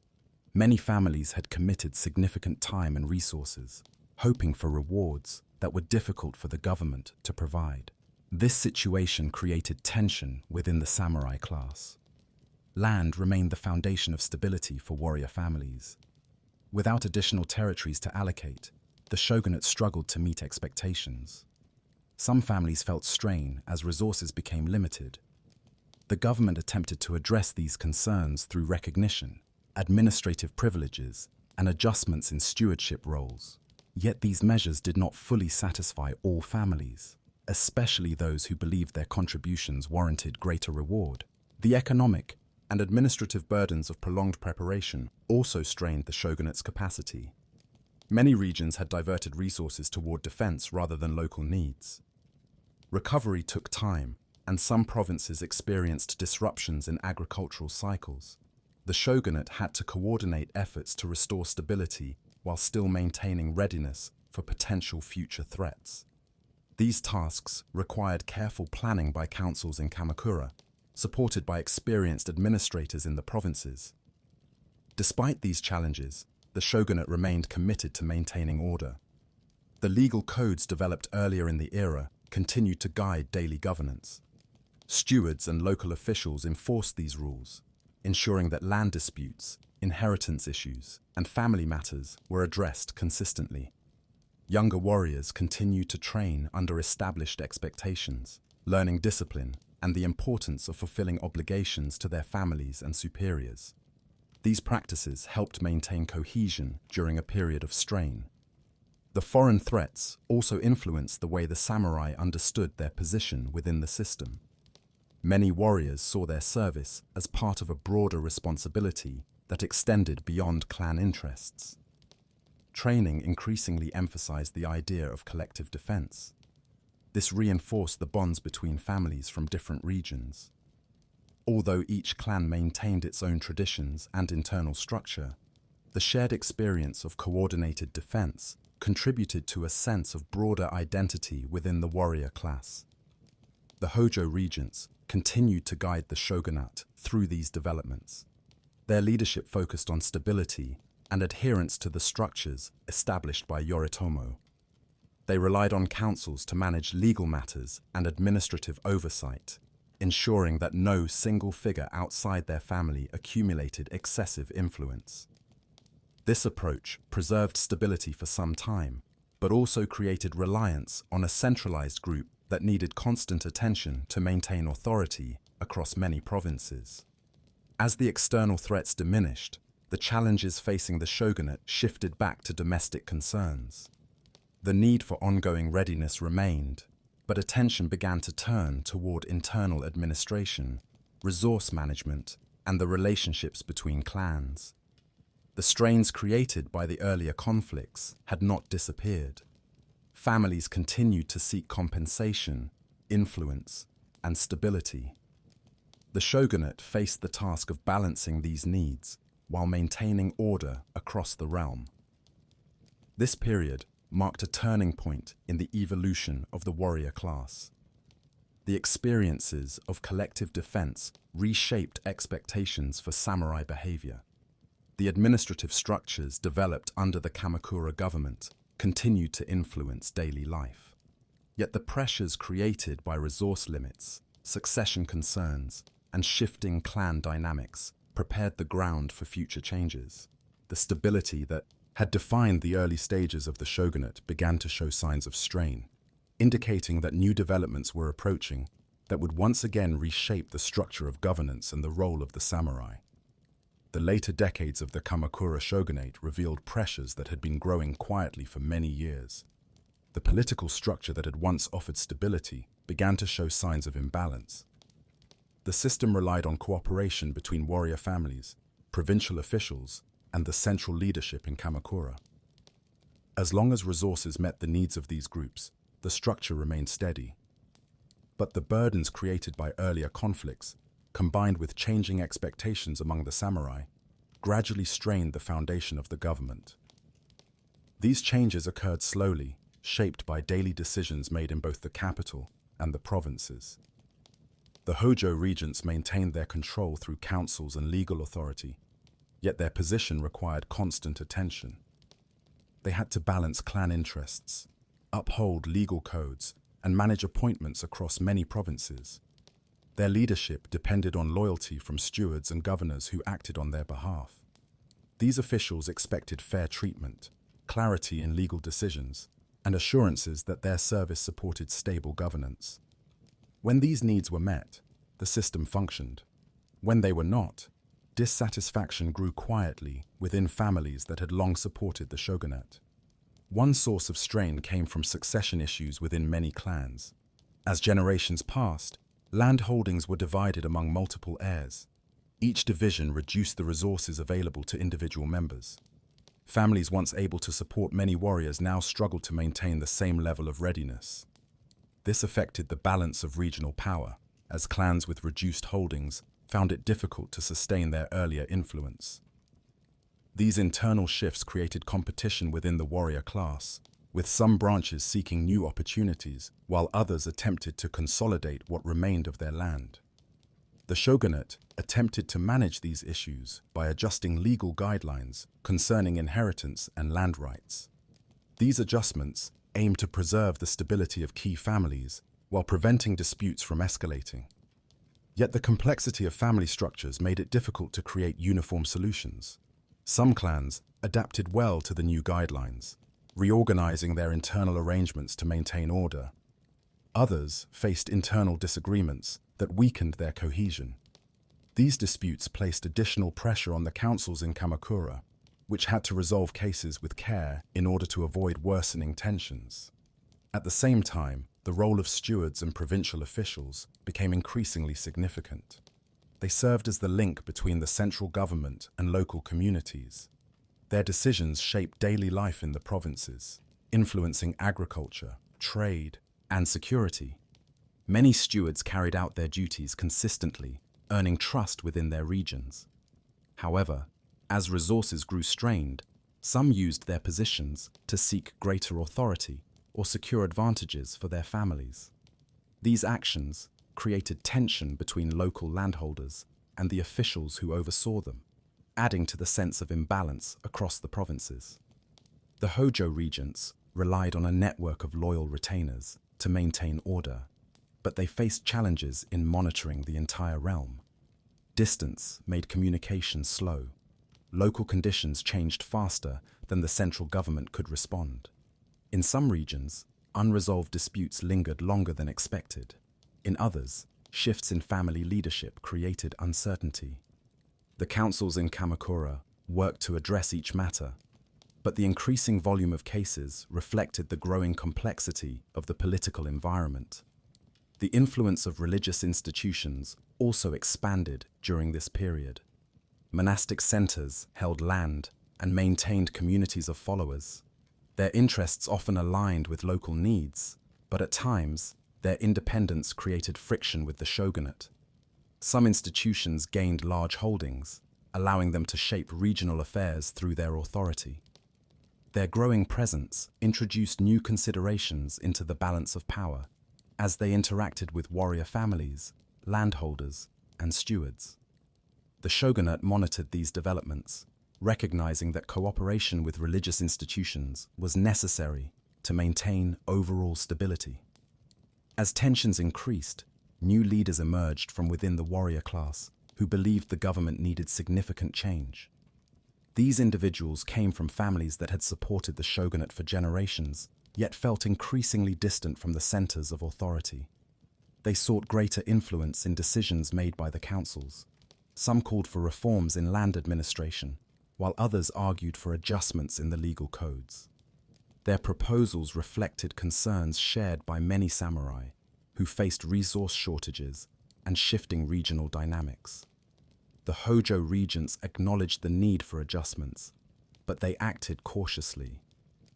Speaker 1: Many families had committed significant time and resources, hoping for rewards that were difficult for the government to provide. This situation created tension within the samurai class. Land remained the foundation of stability for warrior families. Without additional territories to allocate, the shogunate struggled to meet expectations. Some families felt strain as resources became limited. The government attempted to address these concerns through recognition, administrative privileges, and adjustments in stewardship roles. Yet these measures did not fully satisfy all families, especially those who believed their contributions warranted greater reward. The economic and administrative burdens of prolonged preparation also strained the shogunate's capacity. Many regions had diverted resources toward defense rather than local needs. Recovery took time, and some provinces experienced disruptions in agricultural cycles. The shogunate had to coordinate efforts to restore stability while still maintaining readiness for potential future threats. These tasks required careful planning by councils in Kamakura, supported by experienced administrators in the provinces. Despite these challenges, the shogunate remained committed to maintaining order. The legal codes developed earlier in the era continued to guide daily governance. Stewards and local officials enforced these rules, ensuring that land disputes, inheritance issues, and family matters were addressed consistently. Younger warriors continued to train under established expectations, learning discipline and the importance of fulfilling obligations to their families and superiors. These practices helped maintain cohesion during a period of strain. The foreign threats also influenced the way the samurai understood their position within the system. Many warriors saw their service as part of a broader responsibility that extended beyond clan interests. Training increasingly emphasized the idea of collective defense. This reinforced the bonds between families from different regions. Although each clan maintained its own traditions and internal structure, the shared experience of coordinated defense contributed to a sense of broader identity within the warrior class. The Hojo regents continued to guide the shogunate through these developments. Their leadership focused on stability and adherence to the structures established by Yoritomo. They relied on councils to manage legal matters and administrative oversight, ensuring that no single figure outside their family accumulated excessive influence. This approach preserved stability for some time, but also created reliance on a centralized group that needed constant attention to maintain authority across many provinces. As the external threats diminished, the challenges facing the shogunate shifted back to domestic concerns. The need for ongoing readiness remained, but attention began to turn toward internal administration, resource management, and the relationships between clans. The strains created by the earlier conflicts had not disappeared. Families continued to seek compensation, influence, and stability. The shogunate faced the task of balancing these needs while maintaining order across the realm. This period marked a turning point in the evolution of the warrior class. The experiences of collective defense reshaped expectations for samurai behavior. The administrative structures developed under the Kamakura government continued to influence daily life. Yet the pressures created by resource limits, succession concerns, and shifting clan dynamics prepared the ground for future changes. The stability that had defined the early stages of the shogunate began to show signs of strain, indicating that new developments were approaching that would once again reshape the structure of governance and the role of the samurai. The later decades of the Kamakura shogunate revealed pressures that had been growing quietly for many years. The political structure that had once offered stability began to show signs of imbalance. The system relied on cooperation between warrior families, provincial officials, and the central leadership in Kamakura. As long as resources met the needs of these groups, the structure remained steady. But the burdens created by earlier conflicts combined with changing expectations among the samurai, gradually strained the foundation of the government. These changes occurred slowly, shaped by daily decisions made in both the capital and the provinces. The Hojo regents maintained their control through councils and legal authority, yet their position required constant attention. They had to balance clan interests, uphold legal codes, and manage appointments across many provinces. Their leadership depended on loyalty from stewards and governors who acted on their behalf. These officials expected fair treatment, clarity in legal decisions, and assurances that their service supported stable governance. When these needs were met, the system functioned. When they were not, dissatisfaction grew quietly within families that had long supported the shogunate. One source of strain came from succession issues within many clans. As generations passed, land holdings were divided among multiple heirs. Each division reduced the resources available to individual members. Families once able to support many warriors now struggled to maintain the same level of readiness. This affected the balance of regional power, as clans with reduced holdings found it difficult to sustain their earlier influence. These internal shifts created competition within the warrior class, with some branches seeking new opportunities, while others attempted to consolidate what remained of their land. The shogunate attempted to manage these issues by adjusting legal guidelines concerning inheritance and land rights. These adjustments aimed to preserve the stability of key families while preventing disputes from escalating. Yet the complexity of family structures made it difficult to create uniform solutions. Some clans adapted well to the new guidelines, reorganizing their internal arrangements to maintain order. Others faced internal disagreements that weakened their cohesion. These disputes placed additional pressure on the councils in Kamakura, which had to resolve cases with care in order to avoid worsening tensions. At the same time, the role of stewards and provincial officials became increasingly significant. They served as the link between the central government and local communities. Their decisions shaped daily life in the provinces, influencing agriculture, trade, and security. Many stewards carried out their duties consistently, earning trust within their regions. However, as resources grew strained, some used their positions to seek greater authority or secure advantages for their families. These actions created tension between local landholders and the officials who oversaw them, adding to the sense of imbalance across the provinces. The Hojo regents relied on a network of loyal retainers to maintain order, but they faced challenges in monitoring the entire realm. Distance made communication slow. Local conditions changed faster than the central government could respond. In some regions, unresolved disputes lingered longer than expected. In others, shifts in family leadership created uncertainty. The councils in Kamakura worked to address each matter, but the increasing volume of cases reflected the growing complexity of the political environment. The influence of religious institutions also expanded during this period. Monastic centers held land and maintained communities of followers. Their interests often aligned with local needs, but at times, their independence created friction with the shogunate. Some institutions gained large holdings, allowing them to shape regional affairs through their authority. Their growing presence introduced new considerations into the balance of power, as they interacted with warrior families, landholders, and stewards. The shogunate monitored these developments, recognizing that cooperation with religious institutions was necessary to maintain overall stability. As tensions increased, new leaders emerged from within the warrior class who believed the government needed significant change. These individuals came from families that had supported the shogunate for generations, yet felt increasingly distant from the centers of authority. They sought greater influence in decisions made by the councils. Some called for reforms in land administration, while others argued for adjustments in the legal codes. Their proposals reflected concerns shared by many samurai, who faced resource shortages and shifting regional dynamics. The Hojo regents acknowledged the need for adjustments, but they acted cautiously.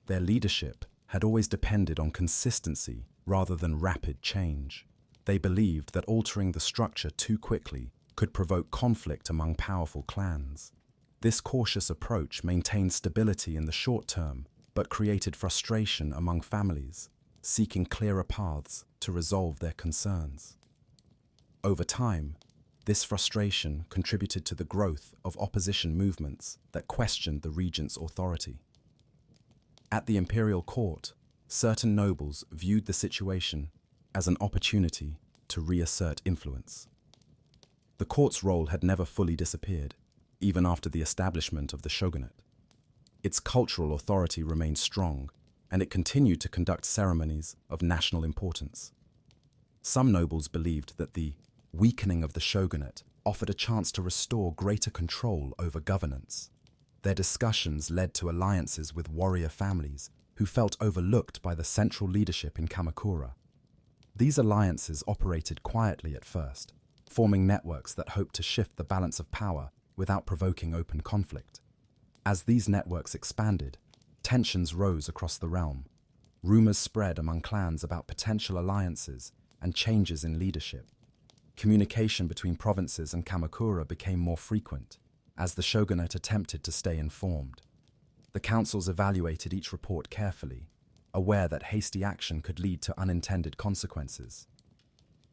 Speaker 1: Their leadership had always depended on consistency rather than rapid change. They believed that altering the structure too quickly could provoke conflict among powerful clans. This cautious approach maintained stability in the short term, but created frustration among families, seeking clearer paths to resolve their concerns. Over time, this frustration contributed to the growth of opposition movements that questioned the regent's authority. At the imperial court, certain nobles viewed the situation as an opportunity to reassert influence. The court's role had never fully disappeared, even after the establishment of the shogunate. Its cultural authority remained strong, and it continued to conduct ceremonies of national importance. Some nobles believed that the weakening of the shogunate offered a chance to restore greater control over governance. Their discussions led to alliances with warrior families who felt overlooked by the central leadership in Kamakura. These alliances operated quietly at first, forming networks that hoped to shift the balance of power without provoking open conflict. As these networks expanded, tensions rose across the realm. Rumors spread among clans about potential alliances and changes in leadership. Communication between provinces and Kamakura became more frequent, as the shogunate attempted to stay informed. The councils evaluated each report carefully, aware that hasty action could lead to unintended consequences.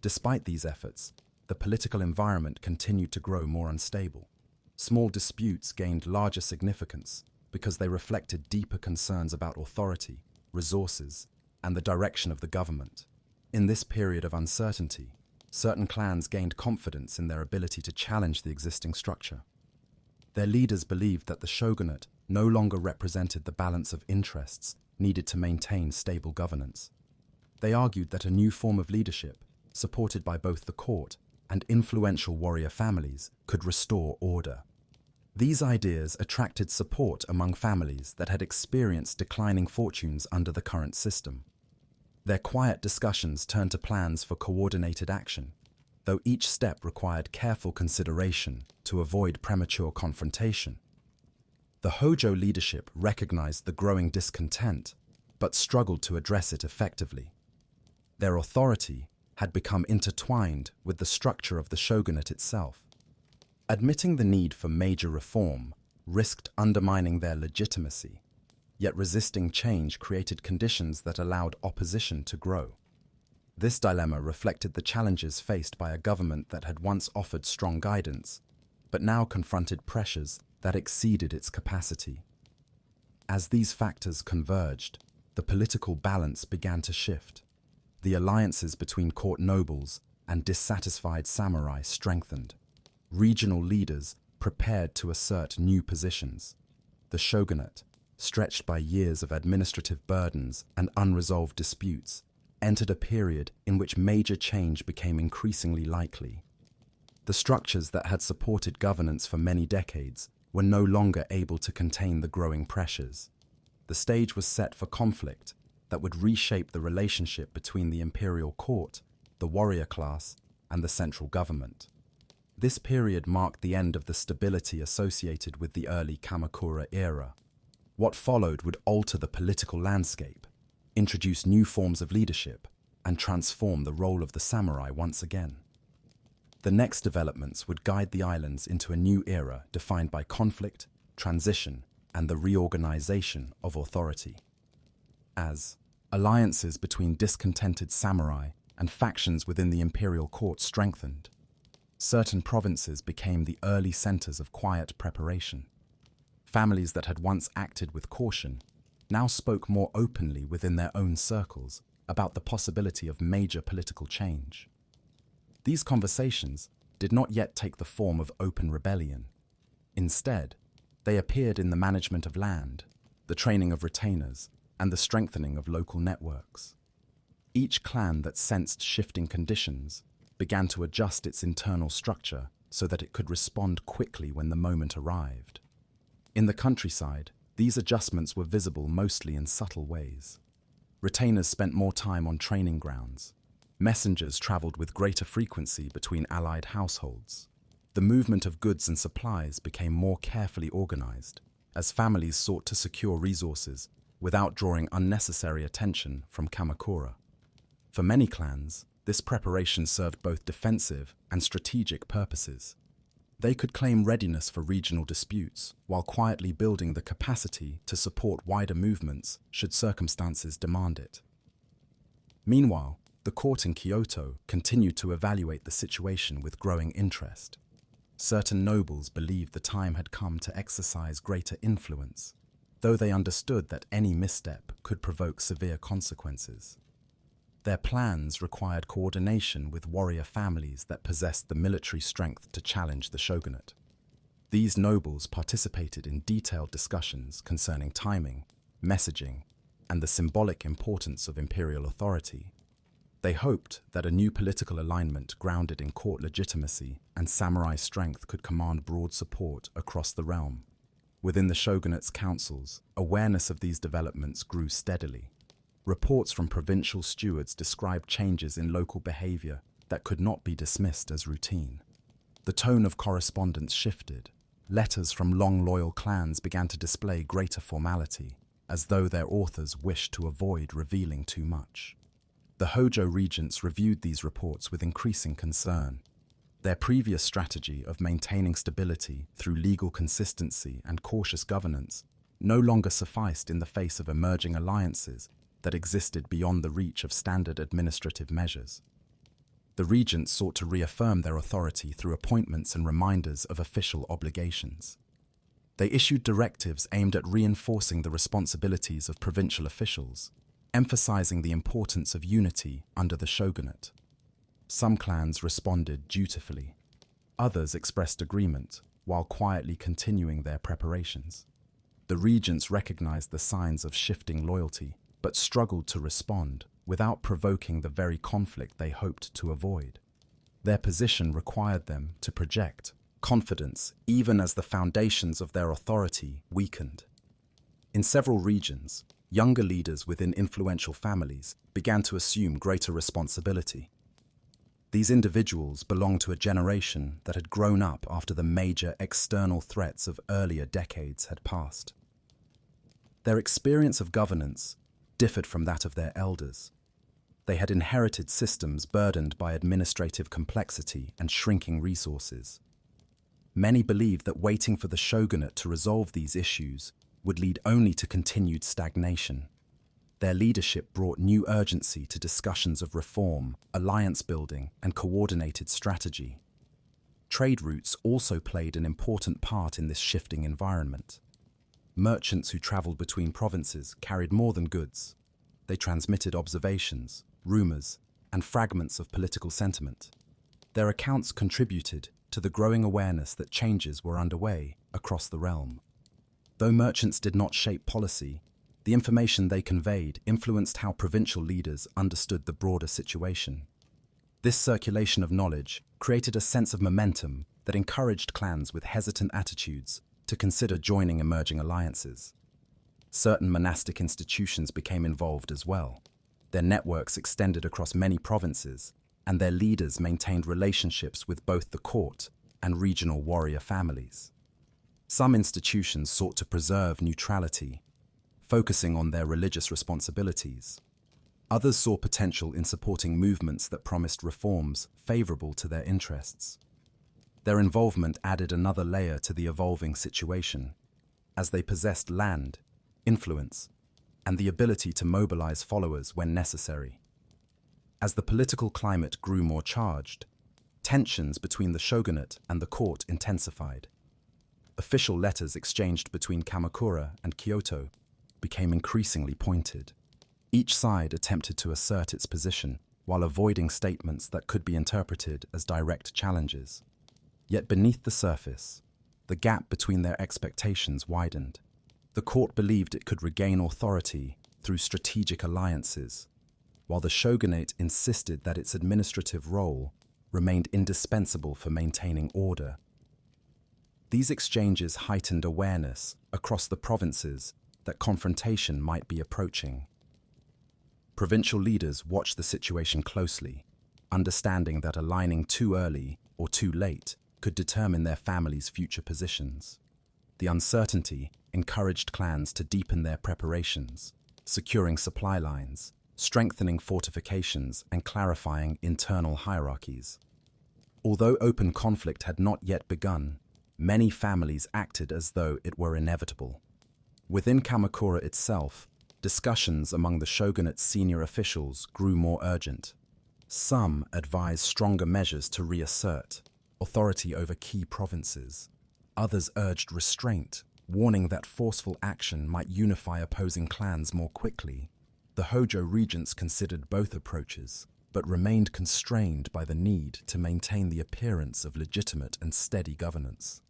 Speaker 1: Despite these efforts, the political environment continued to grow more unstable. Small disputes gained larger significance because they reflected deeper concerns about authority, resources, and the direction of the government. In this period of uncertainty, certain clans gained confidence in their ability to challenge the existing structure. Their leaders believed that the shogunate no longer represented the balance of interests needed to maintain stable governance. They argued that a new form of leadership, supported by both the court and influential warrior families, could restore order. These ideas attracted support among families that had experienced declining fortunes under the current system. Their quiet discussions turned to plans for coordinated action, though each step required careful consideration to avoid premature confrontation. The Hojo leadership recognized the growing discontent, but struggled to address it effectively. Their authority had become intertwined with the structure of the shogunate itself. Admitting the need for major reform risked undermining their legitimacy, yet resisting change created conditions that allowed opposition to grow. This dilemma reflected the challenges faced by a government that had once offered strong guidance, but now confronted pressures that exceeded its capacity. As these factors converged, the political balance began to shift. The alliances between court nobles and dissatisfied samurai strengthened. Regional leaders prepared to assert new positions. The shogunate, stretched by years of administrative burdens and unresolved disputes, entered a period in which major change became increasingly likely. The structures that had supported governance for many decades were no longer able to contain the growing pressures. The stage was set for conflict that would reshape the relationship between the imperial court, the warrior class, and the central government. This period marked the end of the stability associated with the early Kamakura era. What followed would alter the political landscape, introduce new forms of leadership, and transform the role of the samurai once again. The next developments would guide the islands into a new era defined by conflict, transition, and the reorganization of authority. As alliances between discontented samurai and factions within the imperial court strengthened, certain provinces became the early centers of quiet preparation. Families that had once acted with caution now spoke more openly within their own circles about the possibility of major political change. These conversations did not yet take the form of open rebellion. Instead, they appeared in the management of land, the training of retainers, and the strengthening of local networks. Each clan that sensed shifting conditions began to adjust its internal structure so that it could respond quickly when the moment arrived. In the countryside, these adjustments were visible mostly in subtle ways. Retainers spent more time on training grounds. Messengers traveled with greater frequency between allied households. The movement of goods and supplies became more carefully organized, as families sought to secure resources without drawing unnecessary attention from Kamakura. For many clans, This preparation served both defensive and strategic purposes. They could claim readiness for regional disputes, while quietly building the capacity to support wider movements should circumstances demand it. Meanwhile, the court in Kyoto continued to evaluate the situation with growing interest. Certain nobles believed the time had come to exercise greater influence, though they understood that any misstep could provoke severe consequences. Their plans required coordination with warrior families that possessed the military strength to challenge the shogunate. These nobles participated in detailed discussions concerning timing, messaging, and the symbolic importance of imperial authority. They hoped that a new political alignment grounded in court legitimacy and samurai strength could command broad support across the realm. Within the shogunate's councils, awareness of these developments grew steadily. Reports from provincial stewards described changes in local behavior that could not be dismissed as routine. The tone of correspondence shifted. Letters from long loyal clans began to display greater formality, as though their authors wished to avoid revealing too much. The Hojo regents reviewed these reports with increasing concern. Their previous strategy of maintaining stability through legal consistency and cautious governance no longer sufficed in the face of emerging alliances that existed beyond the reach of standard administrative measures. The regents sought to reaffirm their authority through appointments and reminders of official obligations. They issued directives aimed at reinforcing the responsibilities of provincial officials, emphasizing the importance of unity under the shogunate. Some clans responded dutifully. Others expressed agreement, while quietly continuing their preparations. The regents recognized the signs of shifting loyalty, but struggled to respond without provoking the very conflict they hoped to avoid. Their position required them to project confidence even as the foundations of their authority weakened. In several regions, younger leaders within influential families began to assume greater responsibility. These individuals belonged to a generation that had grown up after the major external threats of earlier decades had passed. Their experience of governance differed from that of their elders. They had inherited systems burdened by administrative complexity and shrinking resources. Many believed that waiting for the shogunate to resolve these issues would lead only to continued stagnation. Their leadership brought new urgency to discussions of reform, alliance building, and coordinated strategy. Trade routes also played an important part in this shifting environment. Merchants who traveled between provinces carried more than goods. They transmitted observations, rumors, and fragments of political sentiment. Their accounts contributed to the growing awareness that changes were underway across the realm. Though merchants did not shape policy, the information they conveyed influenced how provincial leaders understood the broader situation. This circulation of knowledge created a sense of momentum that encouraged clans with hesitant attitudes to consider joining emerging alliances. Certain monastic institutions became involved as well. Their networks extended across many provinces, and their leaders maintained relationships with both the court and regional warrior families. Some institutions sought to preserve neutrality, focusing on their religious responsibilities. Others saw potential in supporting movements that promised reforms favorable to their interests. Their involvement added another layer to the evolving situation, as they possessed land, influence, and the ability to mobilize followers when necessary. As the political climate grew more charged, tensions between the shogunate and the court intensified. Official letters exchanged between Kamakura and Kyoto became increasingly pointed. Each side attempted to assert its position while avoiding statements that could be interpreted as direct challenges. Yet beneath the surface, the gap between their expectations widened. The court believed it could regain authority through strategic alliances, while the shogunate insisted that its administrative role remained indispensable for maintaining order. These exchanges heightened awareness across the provinces that confrontation might be approaching. Provincial leaders watched the situation closely, understanding that aligning too early or too late could determine their families' future positions. The uncertainty encouraged clans to deepen their preparations, securing supply lines strengthening fortifications and clarifying internal hierarchies. Although open conflict had not yet begun, many families acted as though it were inevitable. Within Kamakura itself, discussions among the shogunate's senior officials grew more urgent. Some advised stronger measures to reassert authority over key provinces. Others urged restraint, warning that forceful action might unify opposing clans more quickly. The Hojo regents considered both approaches, but remained constrained by the need to maintain the appearance of legitimate and steady governance.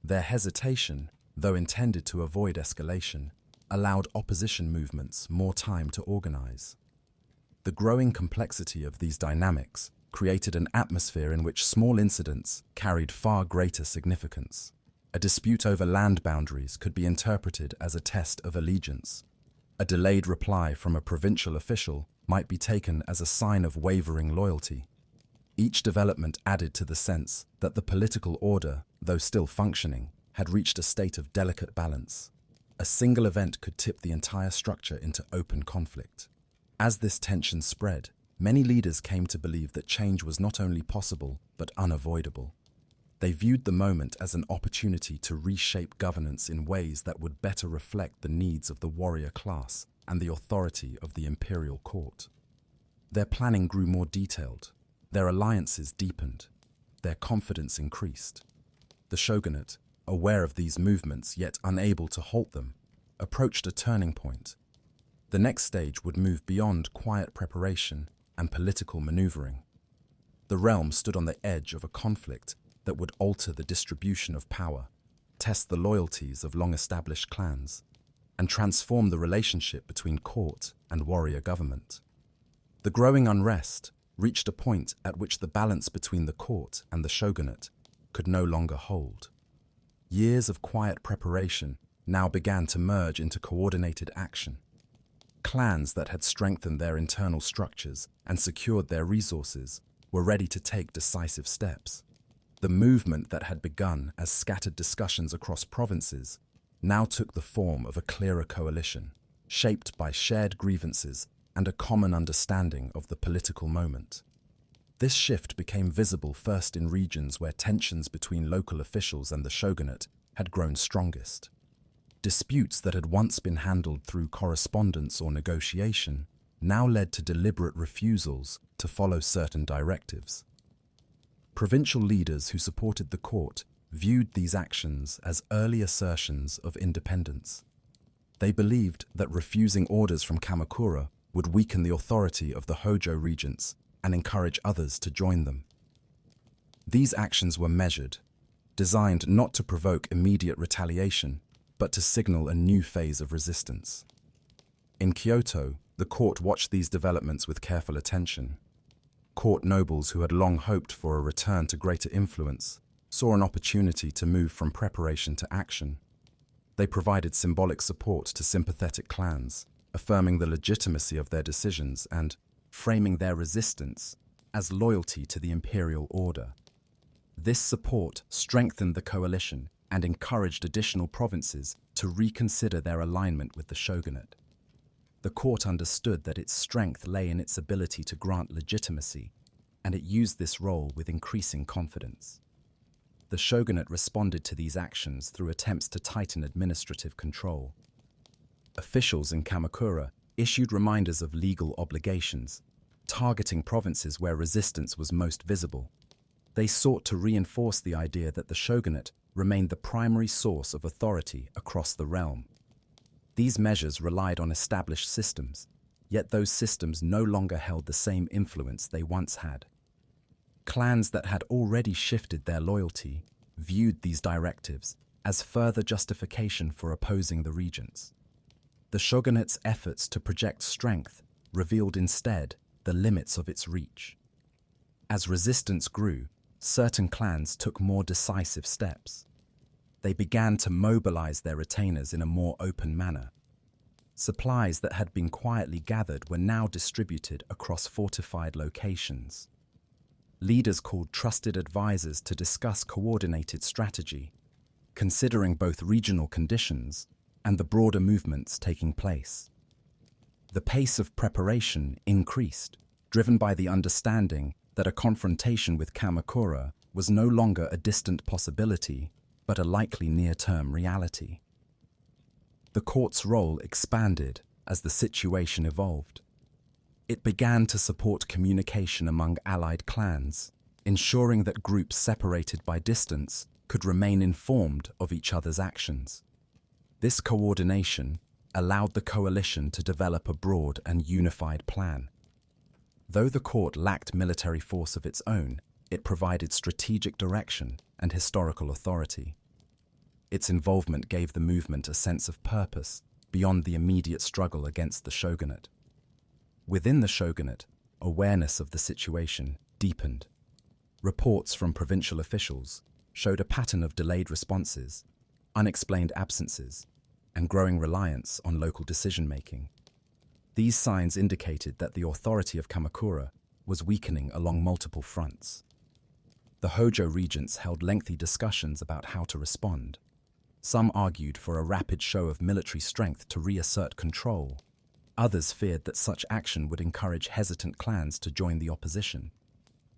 Speaker 1: Their hesitation, though intended to avoid escalation, allowed opposition movements more time to organize. The growing complexity of these dynamics created an atmosphere in which small incidents carried far greater significance. A dispute over land boundaries could be interpreted as a test of allegiance. A delayed reply from a provincial official might be taken as a sign of wavering loyalty. Each development added to the sense that the political order, though still functioning, had reached a state of delicate balance. A single event could tip the entire structure into open conflict. As this tension spread, many leaders came to believe that change was not only possible, but unavoidable. They viewed the moment as an opportunity to reshape governance in ways that would better reflect the needs of the warrior class and the authority of the imperial court. Their planning grew more detailed, their alliances deepened, their confidence increased. The shogunate, aware of these movements yet unable to halt them, approached a turning point. The next stage would move beyond quiet preparation and political maneuvering. The realm stood on the edge of a conflict that would alter the distribution of power, test the loyalties of long-established clans, and transform the relationship between court and warrior government. The growing unrest reached a point at which the balance between the court and the shogunate could no longer hold. Years of quiet preparation now began to merge into coordinated action. Clans that had strengthened their internal structures and secured their resources were ready to take decisive steps. The movement that had begun as scattered discussions across provinces now took the form of a clearer coalition, shaped by shared grievances and a common understanding of the political moment. This shift became visible first in regions where tensions between local officials and the shogunate had grown strongest. Disputes that had once been handled through correspondence or negotiation now led to deliberate refusals to follow certain directives. Provincial leaders who supported the court viewed these actions as early assertions of independence. They believed that refusing orders from Kamakura would weaken the authority of the Hojo regents and encourage others to join them. These actions were measured, designed not to provoke immediate retaliation, but to signal a new phase of resistance. In Kyoto, the court watched these developments with careful attention. Court nobles who had long hoped for a return to greater influence saw an opportunity to move from preparation to action. They provided symbolic support to sympathetic clans, affirming the legitimacy of their decisions and framing their resistance as loyalty to the imperial order. This support strengthened the coalition and encouraged additional provinces to reconsider their alignment with the shogunate. The court understood that its strength lay in its ability to grant legitimacy, and it used this role with increasing confidence. The shogunate responded to these actions through attempts to tighten administrative control. Officials in Kamakura issued reminders of legal obligations, targeting provinces where resistance was most visible. They sought to reinforce the idea that the shogunate remained the primary source of authority across the realm. These measures relied on established systems, yet those systems no longer held the same influence they once had. Clans that had already shifted their loyalty viewed these directives as further justification for opposing the regents. The shogunate's efforts to project strength revealed instead the limits of its reach. As resistance grew, certain clans took more decisive steps. They began to mobilize their retainers in a more open manner. Supplies that had been quietly gathered were now distributed across fortified locations. Leaders called trusted advisors to discuss coordinated strategy, considering both regional conditions and the broader movements taking place. The pace of preparation increased, driven by the understanding that a confrontation with Kamakura was no longer a distant possibility, but a likely near-term reality. The court's role expanded as the situation evolved. It began to support communication among allied clans, ensuring that groups separated by distance could remain informed of each other's actions. This coordination allowed the coalition to develop a broad and unified plan. Though the court lacked military force of its own, it provided strategic direction and historical authority. Its involvement gave the movement a sense of purpose beyond the immediate struggle against the shogunate. Within the shogunate, awareness of the situation deepened. Reports from provincial officials showed a pattern of delayed responses, unexplained absences, and growing reliance on local decision-making. These signs indicated that the authority of Kamakura was weakening along multiple fronts. The Hojo regents held lengthy discussions about how to respond. Some argued for a rapid show of military strength to reassert control. Others feared that such action would encourage hesitant clans to join the opposition.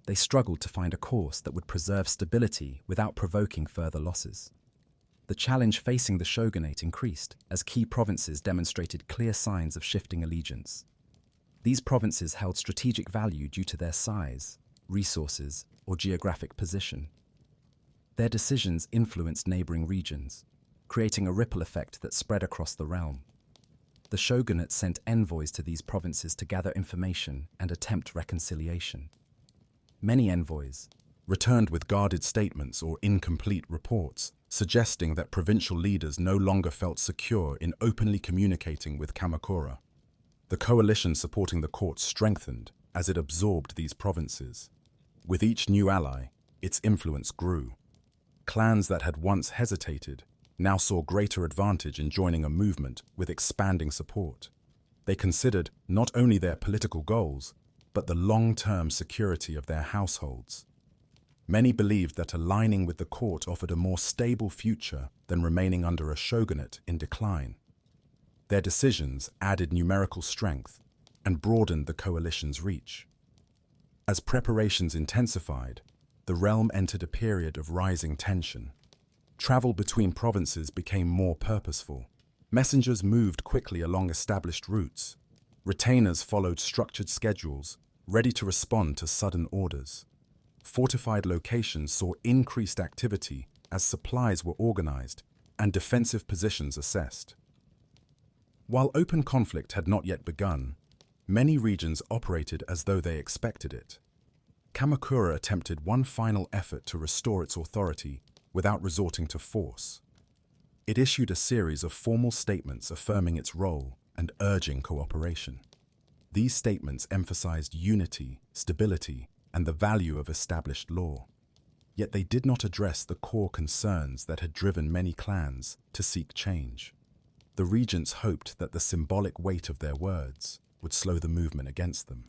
Speaker 1: They struggled to find a course that would preserve stability without provoking further losses. The challenge facing the shogunate increased as key provinces demonstrated clear signs of shifting allegiance. These provinces held strategic value due to their size, resources, or geographic position. Their decisions influenced neighboring regions, creating a ripple effect that spread across the realm. The shogunate sent envoys to these provinces to gather information and attempt reconciliation. Many envoys returned with guarded statements or incomplete reports, suggesting that provincial leaders no longer felt secure in openly communicating with Kamakura. The coalition supporting the court strengthened as it absorbed these provinces. With each new ally, its influence grew. Clans that had once hesitated now saw greater advantage in joining a movement with expanding support. They considered not only their political goals, but the long-term security of their households. Many believed that aligning with the court offered a more stable future than remaining under a shogunate in decline. Their decisions added numerical strength and broadened the coalition's reach. As preparations intensified, the realm entered a period of rising tension. Travel between provinces became more purposeful. Messengers moved quickly along established routes. Retainers followed structured schedules, ready to respond to sudden orders. Fortified locations saw increased activity as supplies were organized and defensive positions assessed. While open conflict had not yet begun, many regions operated as though they expected it. Kamakura attempted one final effort to restore its authority without resorting to force. It issued a series of formal statements affirming its role and urging cooperation. These statements emphasized unity, stability, and the value of established law. Yet they did not address the core concerns that had driven many clans to seek change. The regents hoped that the symbolic weight of their words would slow the movement against them.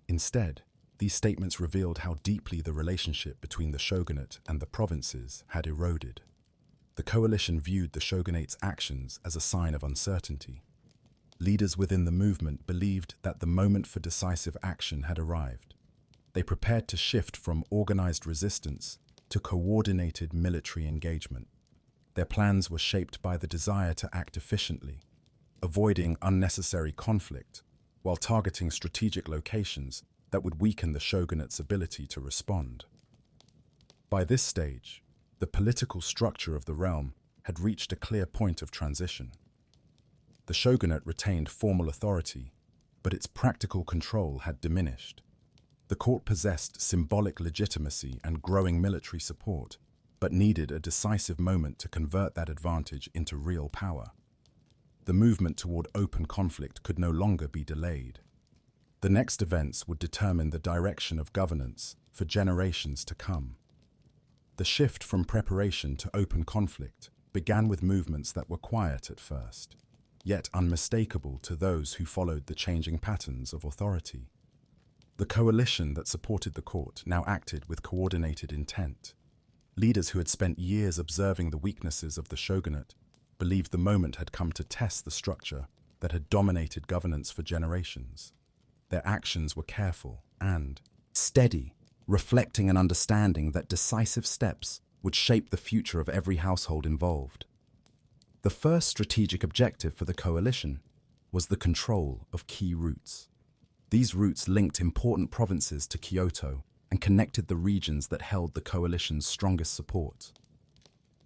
Speaker 1: Instead, these statements revealed how deeply the relationship between the shogunate and the provinces had eroded. The coalition viewed the shogunate's actions as a sign of uncertainty. Leaders within the movement believed that the moment for decisive action had arrived. They prepared to shift from organized resistance to coordinated military engagement. Their plans were shaped by the desire to act efficiently, avoiding unnecessary conflict, while targeting strategic locations that would weaken the shogunate's ability to respond. By this stage, the political structure of the realm had reached a clear point of transition. The shogunate retained formal authority, but its practical control had diminished. The court possessed symbolic legitimacy and growing military support, but needed a decisive moment to convert that advantage into real power. The movement toward open conflict could no longer be delayed. The next events would determine the direction of governance for generations to come. The shift from preparation to open conflict began with movements that were quiet at first, yet unmistakable to those who followed the changing patterns of authority. The coalition that supported the court now acted with coordinated intent. Leaders who had spent years observing the weaknesses of the shogunate believed the moment had come to test the structure that had dominated governance for generations. Their actions were careful and steady, reflecting an understanding that decisive steps would shape the future of every household involved. The first strategic objective for the coalition was the control of key routes. These routes linked important provinces to Kyoto and connected the regions that held the coalition's strongest support.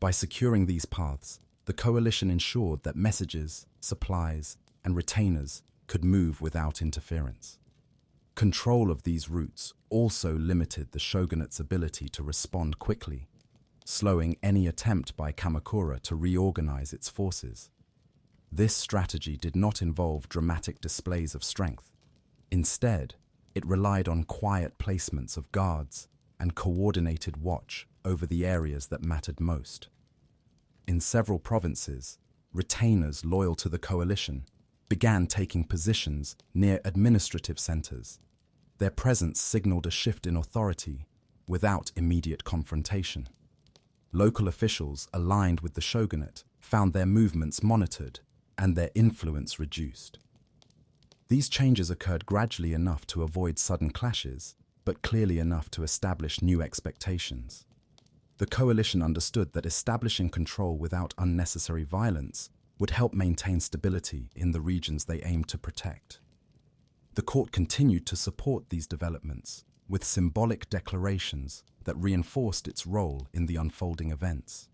Speaker 1: By securing these paths, the coalition ensured that messages, supplies, and retainers could move without interference. Control of these routes also limited the shogunate's ability to respond quickly, slowing any attempt by Kamakura to reorganize its forces. This strategy did not involve dramatic displays of strength. Instead, it relied on quiet placements of guards and coordinated watch over the areas that mattered most. In several provinces, retainers loyal to the coalition began taking positions near administrative centers. Their presence signaled a shift in authority without immediate confrontation. Local officials aligned with the shogunate found their movements monitored and their influence reduced. These changes occurred gradually enough to avoid sudden clashes, but clearly enough to establish new expectations. The coalition understood that establishing control without unnecessary violence would help maintain stability in the regions they aimed to protect. The court continued to support these developments with symbolic declarations that reinforced its role in the unfolding events.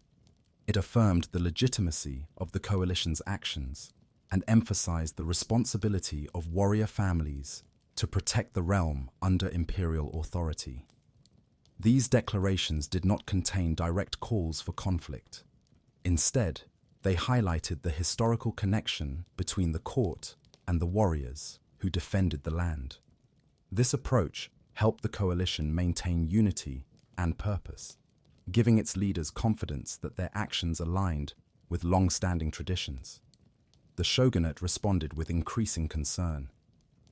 Speaker 1: It affirmed the legitimacy of the coalition's actions and emphasized the responsibility of warrior families to protect the realm under imperial authority. These declarations did not contain direct calls for conflict. Instead, they highlighted the historical connection between the court and the warriors who defended the land. This approach helped the coalition maintain unity and purpose, giving its leaders confidence that their actions aligned with long-standing traditions. The shogunate responded with increasing concern.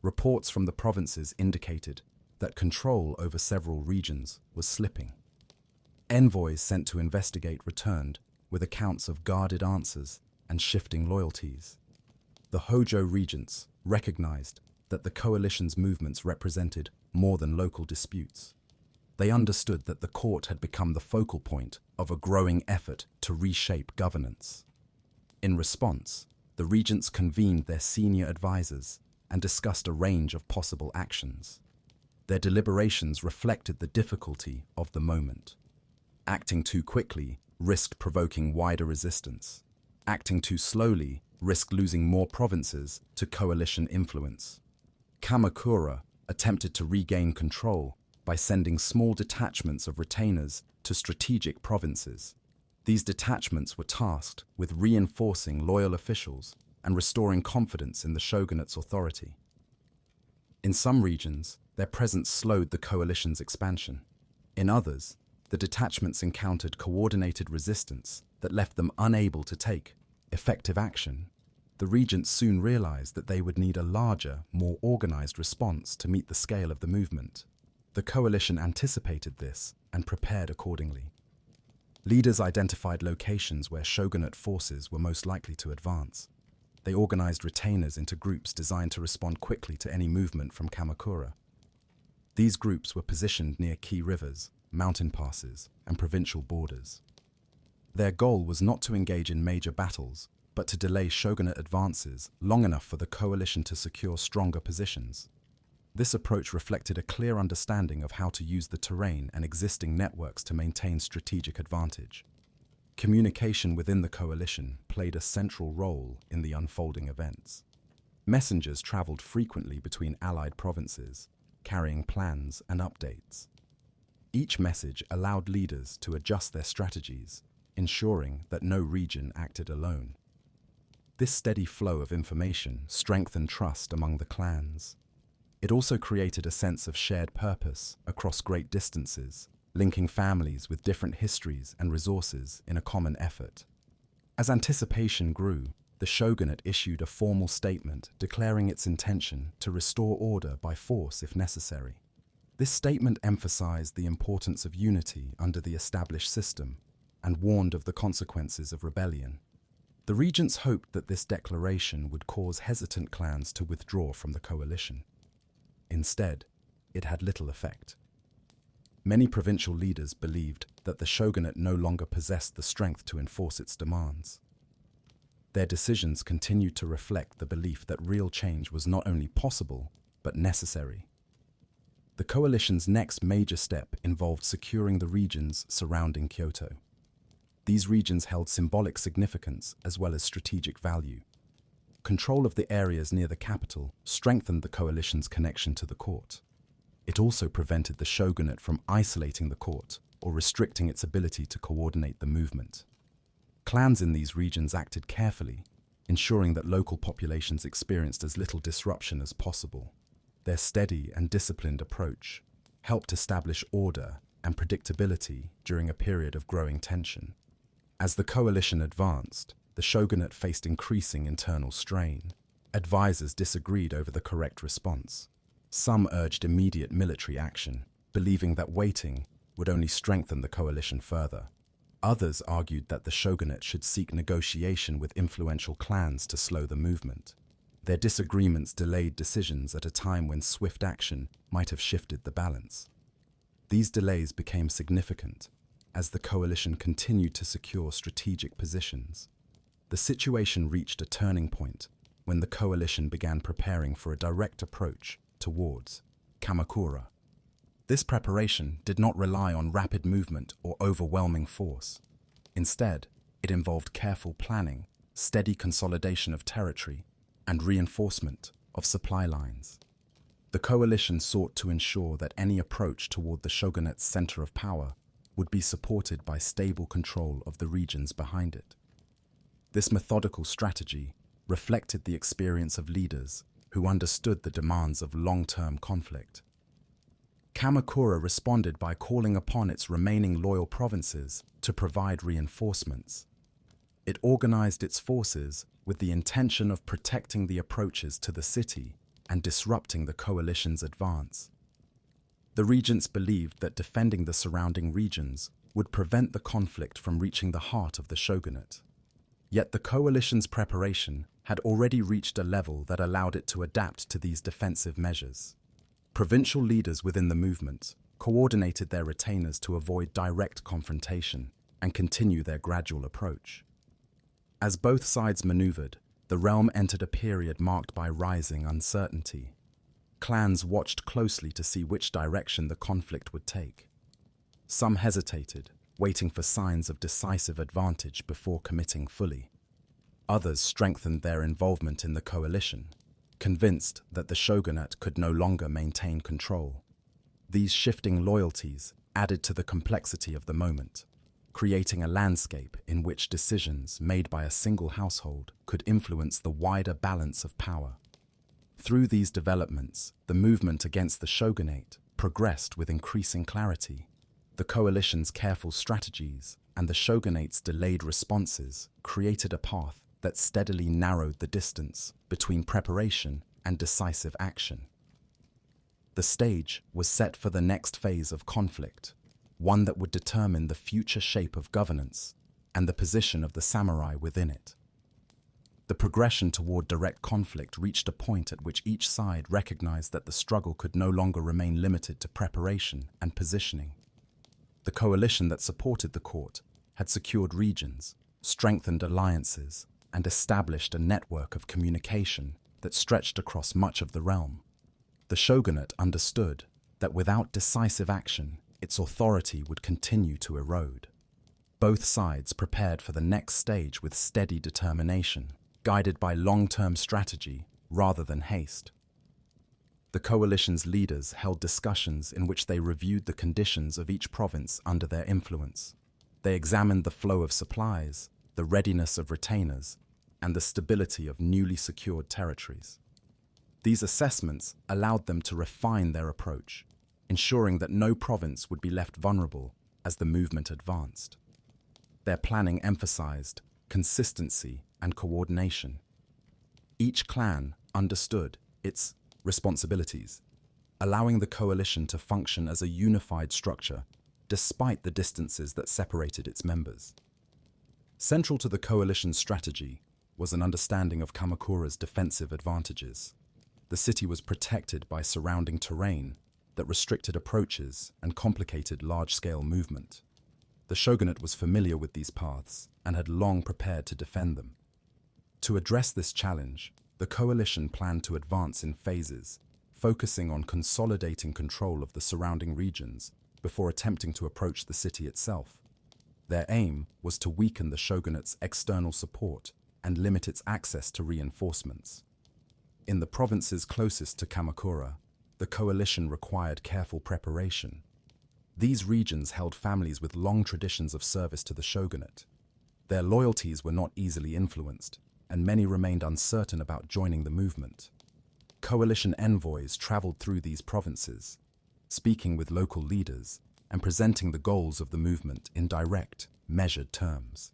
Speaker 1: Reports from the provinces indicated that control over several regions was slipping. Envoys sent to investigate returned with accounts of guarded answers and shifting loyalties. The Hojo regents recognized that the coalition's movements represented more than local disputes. They understood that the court had become the focal point of a growing effort to reshape governance. In response, the regents convened their senior advisors and discussed a range of possible actions. Their deliberations reflected the difficulty of the moment. Acting too quickly risked provoking wider resistance. Acting too slowly risked losing more provinces to coalition influence. Kamakura attempted to regain control by sending small detachments of retainers to strategic provinces. These detachments were tasked with reinforcing loyal officials and restoring confidence in the shogunate's authority. In some regions, their presence slowed the coalition's expansion. In others, the detachments encountered coordinated resistance that left them unable to take effective action. The regents soon realized that they would need a larger, more organized response to meet the scale of the movement. The coalition anticipated this and prepared accordingly. Leaders identified locations where shogunate forces were most likely to advance. They organized retainers into groups designed to respond quickly to any movement from Kamakura. These groups were positioned near key rivers, mountain passes, and provincial borders. Their goal was not to engage in major battles, but to delay shogunate advances long enough for the coalition to secure stronger positions. This approach reflected a clear understanding of how to use the terrain and existing networks to maintain strategic advantage. Communication within the coalition played a central role in the unfolding events. Messengers traveled frequently between allied provinces, carrying plans and updates. Each message allowed leaders to adjust their strategies, ensuring that no region acted alone. This steady flow of information strengthened trust among the clans. It also created a sense of shared purpose across great distances, linking families with different histories and resources in a common effort. As anticipation grew, the shogunate issued a formal statement declaring its intention to restore order by force if necessary. This statement emphasized the importance of unity under the established system and warned of the consequences of rebellion. The regents hoped that this declaration would cause hesitant clans to withdraw from the coalition. Instead, it had little effect. Many provincial leaders believed that the shogunate no longer possessed the strength to enforce its demands. Their decisions continued to reflect the belief that real change was not only possible, but necessary. The coalition's next major step involved securing the regions surrounding Kyoto. These regions held symbolic significance as well as strategic value. Control of the areas near the capital strengthened the coalition's connection to the court. It also prevented the shogunate from isolating the court or restricting its ability to coordinate the movement. Clans in these regions acted carefully, ensuring that local populations experienced as little disruption as possible. Their steady and disciplined approach helped establish order and predictability during a period of growing tension. As the coalition advanced, the shogunate faced increasing internal strain. Advisors disagreed over the correct response. Some urged immediate military action, believing that waiting would only strengthen the coalition further. Others argued that the shogunate should seek negotiation with influential clans to slow the movement. Their disagreements delayed decisions at a time when swift action might have shifted the balance. These delays became significant as the coalition continued to secure strategic positions. The situation reached a turning point when the coalition began preparing for a direct approach towards Kamakura. This preparation did not rely on rapid movement or overwhelming force. Instead, it involved careful planning, steady consolidation of territory, and reinforcement of supply lines. The coalition sought to ensure that any approach toward the shogunate's center of power would be supported by stable control of the regions behind it. This methodical strategy reflected the experience of leaders who understood the demands of long-term conflict. Kamakura responded by calling upon its remaining loyal provinces to provide reinforcements. It organized its forces with the intention of protecting the approaches to the city and disrupting the coalition's advance. The regents believed that defending the surrounding regions would prevent the conflict from reaching the heart of the shogunate. Yet the coalition's preparation had already reached a level that allowed it to adapt to these defensive measures. Provincial leaders within the movement coordinated their retainers to avoid direct confrontation and continue their gradual approach. As both sides maneuvered, the realm entered a period marked by rising uncertainty. Clans watched closely to see which direction the conflict would take. Some hesitated, waiting for signs of decisive advantage before committing fully. Others strengthened their involvement in the coalition, convinced that the shogunate could no longer maintain control. These shifting loyalties added to the complexity of the moment, creating a landscape in which decisions made by a single household could influence the wider balance of power. Through these developments, the movement against the shogunate progressed with increasing clarity. The coalition's careful strategies and the shogunate's delayed responses created a path that steadily narrowed the distance between preparation and decisive action. The stage was set for the next phase of conflict, one that would determine the future shape of governance and the position of the samurai within it. The progression toward direct conflict reached a point at which each side recognized that the struggle could no longer remain limited to preparation and positioning. The coalition that supported the court had secured regions, strengthened alliances, and established a network of communication that stretched across much of the realm. The shogunate understood that without decisive action, its authority would continue to erode. Both sides prepared for the next stage with steady determination, guided by long-term strategy rather than haste. The coalition's leaders held discussions in which they reviewed the conditions of each province under their influence. They examined the flow of supplies, the readiness of retainers, and the stability of newly secured territories. These assessments allowed them to refine their approach, ensuring that no province would be left vulnerable as the movement advanced. Their planning emphasized consistency and coordination. Each clan understood its responsibilities, allowing the coalition to function as a unified structure despite the distances that separated its members. Central to the coalition's strategy was an understanding of Kamakura's defensive advantages. The city was protected by surrounding terrain that restricted approaches and complicated large-scale movement. The shogunate was familiar with these paths and had long prepared to defend them. To address this challenge, the coalition planned to advance in phases, focusing on consolidating control of the surrounding regions before attempting to approach the city itself. Their aim was to weaken the shogunate's external support and limit its access to reinforcements. In the provinces closest to Kamakura, the coalition required careful preparation. These regions held families with long traditions of service to the shogunate. Their loyalties were not easily influenced, and many remained uncertain about joining the movement. Coalition envoys traveled through these provinces, speaking with local leaders and presenting the goals of the movement in direct, measured terms.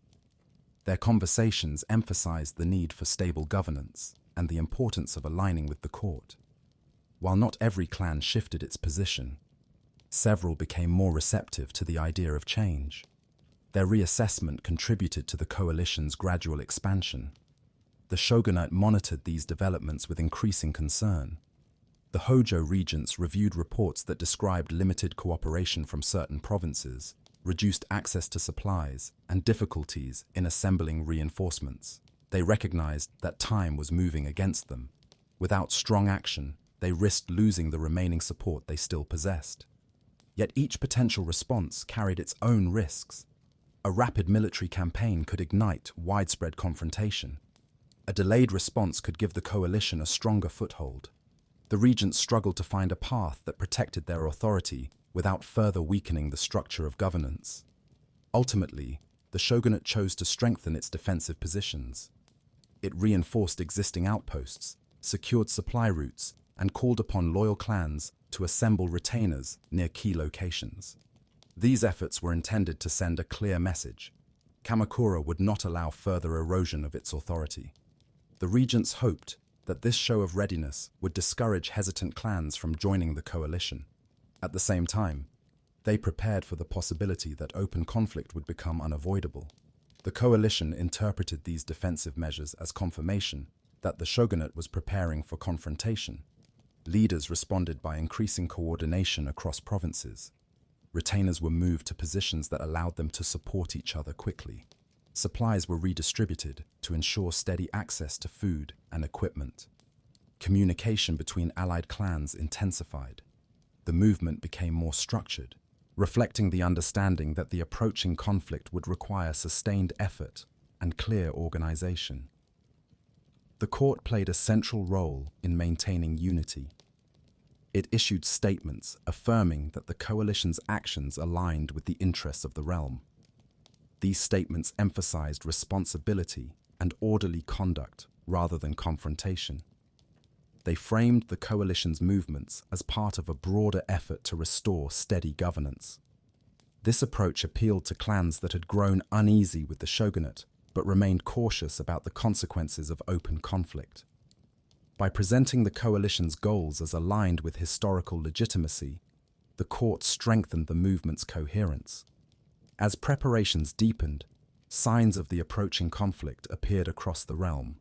Speaker 1: Their conversations emphasized the need for stable governance and the importance of aligning with the court. While not every clan shifted its position, several became more receptive to the idea of change. Their reassessment contributed to the coalition's gradual expansion. The shogunate monitored these developments with increasing concern. The Hojo regents reviewed reports that described limited cooperation from certain provinces, reduced access to supplies, and difficulties in assembling reinforcements. They recognized that time was moving against them. Without strong action, they risked losing the remaining support they still possessed. Yet each potential response carried its own risks. A rapid military campaign could ignite widespread confrontation. A delayed response could give the coalition a stronger foothold. The regents struggled to find a path that protected their authority without further weakening the structure of governance. Ultimately, the shogunate chose to strengthen its defensive positions. It reinforced existing outposts, secured supply routes, and called upon loyal clans to assemble retainers near key locations. These efforts were intended to send a clear message. Kamakura would not allow further erosion of its authority. The regents hoped that this show of readiness would discourage hesitant clans from joining the coalition. At the same time, they prepared for the possibility that open conflict would become unavoidable. The coalition interpreted these defensive measures as confirmation that the shogunate was preparing for confrontation. Leaders responded by increasing coordination across provinces. Retainers were moved to positions that allowed them to support each other quickly. Supplies were redistributed to ensure steady access to food and equipment. Communication between allied clans intensified. The movement became more structured, reflecting the understanding that the approaching conflict would require sustained effort and clear organization. The court played a central role in maintaining unity. It issued statements affirming that the coalition's actions aligned with the interests of the realm. These statements emphasized responsibility and orderly conduct rather than confrontation. They framed the coalition's movements as part of a broader effort to restore steady governance. This approach appealed to clans that had grown uneasy with the shogunate but remained cautious about the consequences of open conflict. By presenting the coalition's goals as aligned with historical legitimacy, the court strengthened the movement's coherence. As preparations deepened, signs of the approaching conflict appeared across the realm.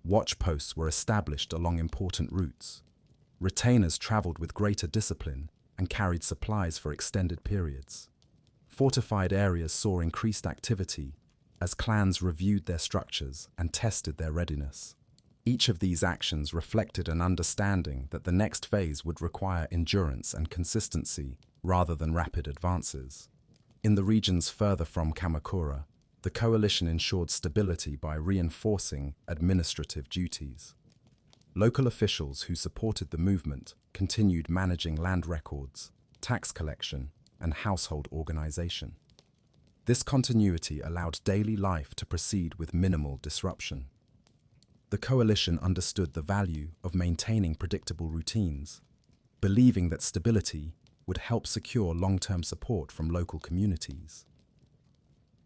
Speaker 1: Watch posts were established along important routes. Retainers traveled with greater discipline and carried supplies for extended periods. Fortified areas saw increased activity as clans reviewed their structures and tested their readiness. Each of these actions reflected an understanding that the next phase would require endurance and consistency rather than rapid advances. In the regions further from Kamakura, the coalition ensured stability by reinforcing administrative duties. Local officials who supported the movement continued managing land records, tax collection, and household organization. This continuity allowed daily life to proceed with minimal disruption. The coalition understood the value of maintaining predictable routines, believing that stability would help secure long-term support from local communities.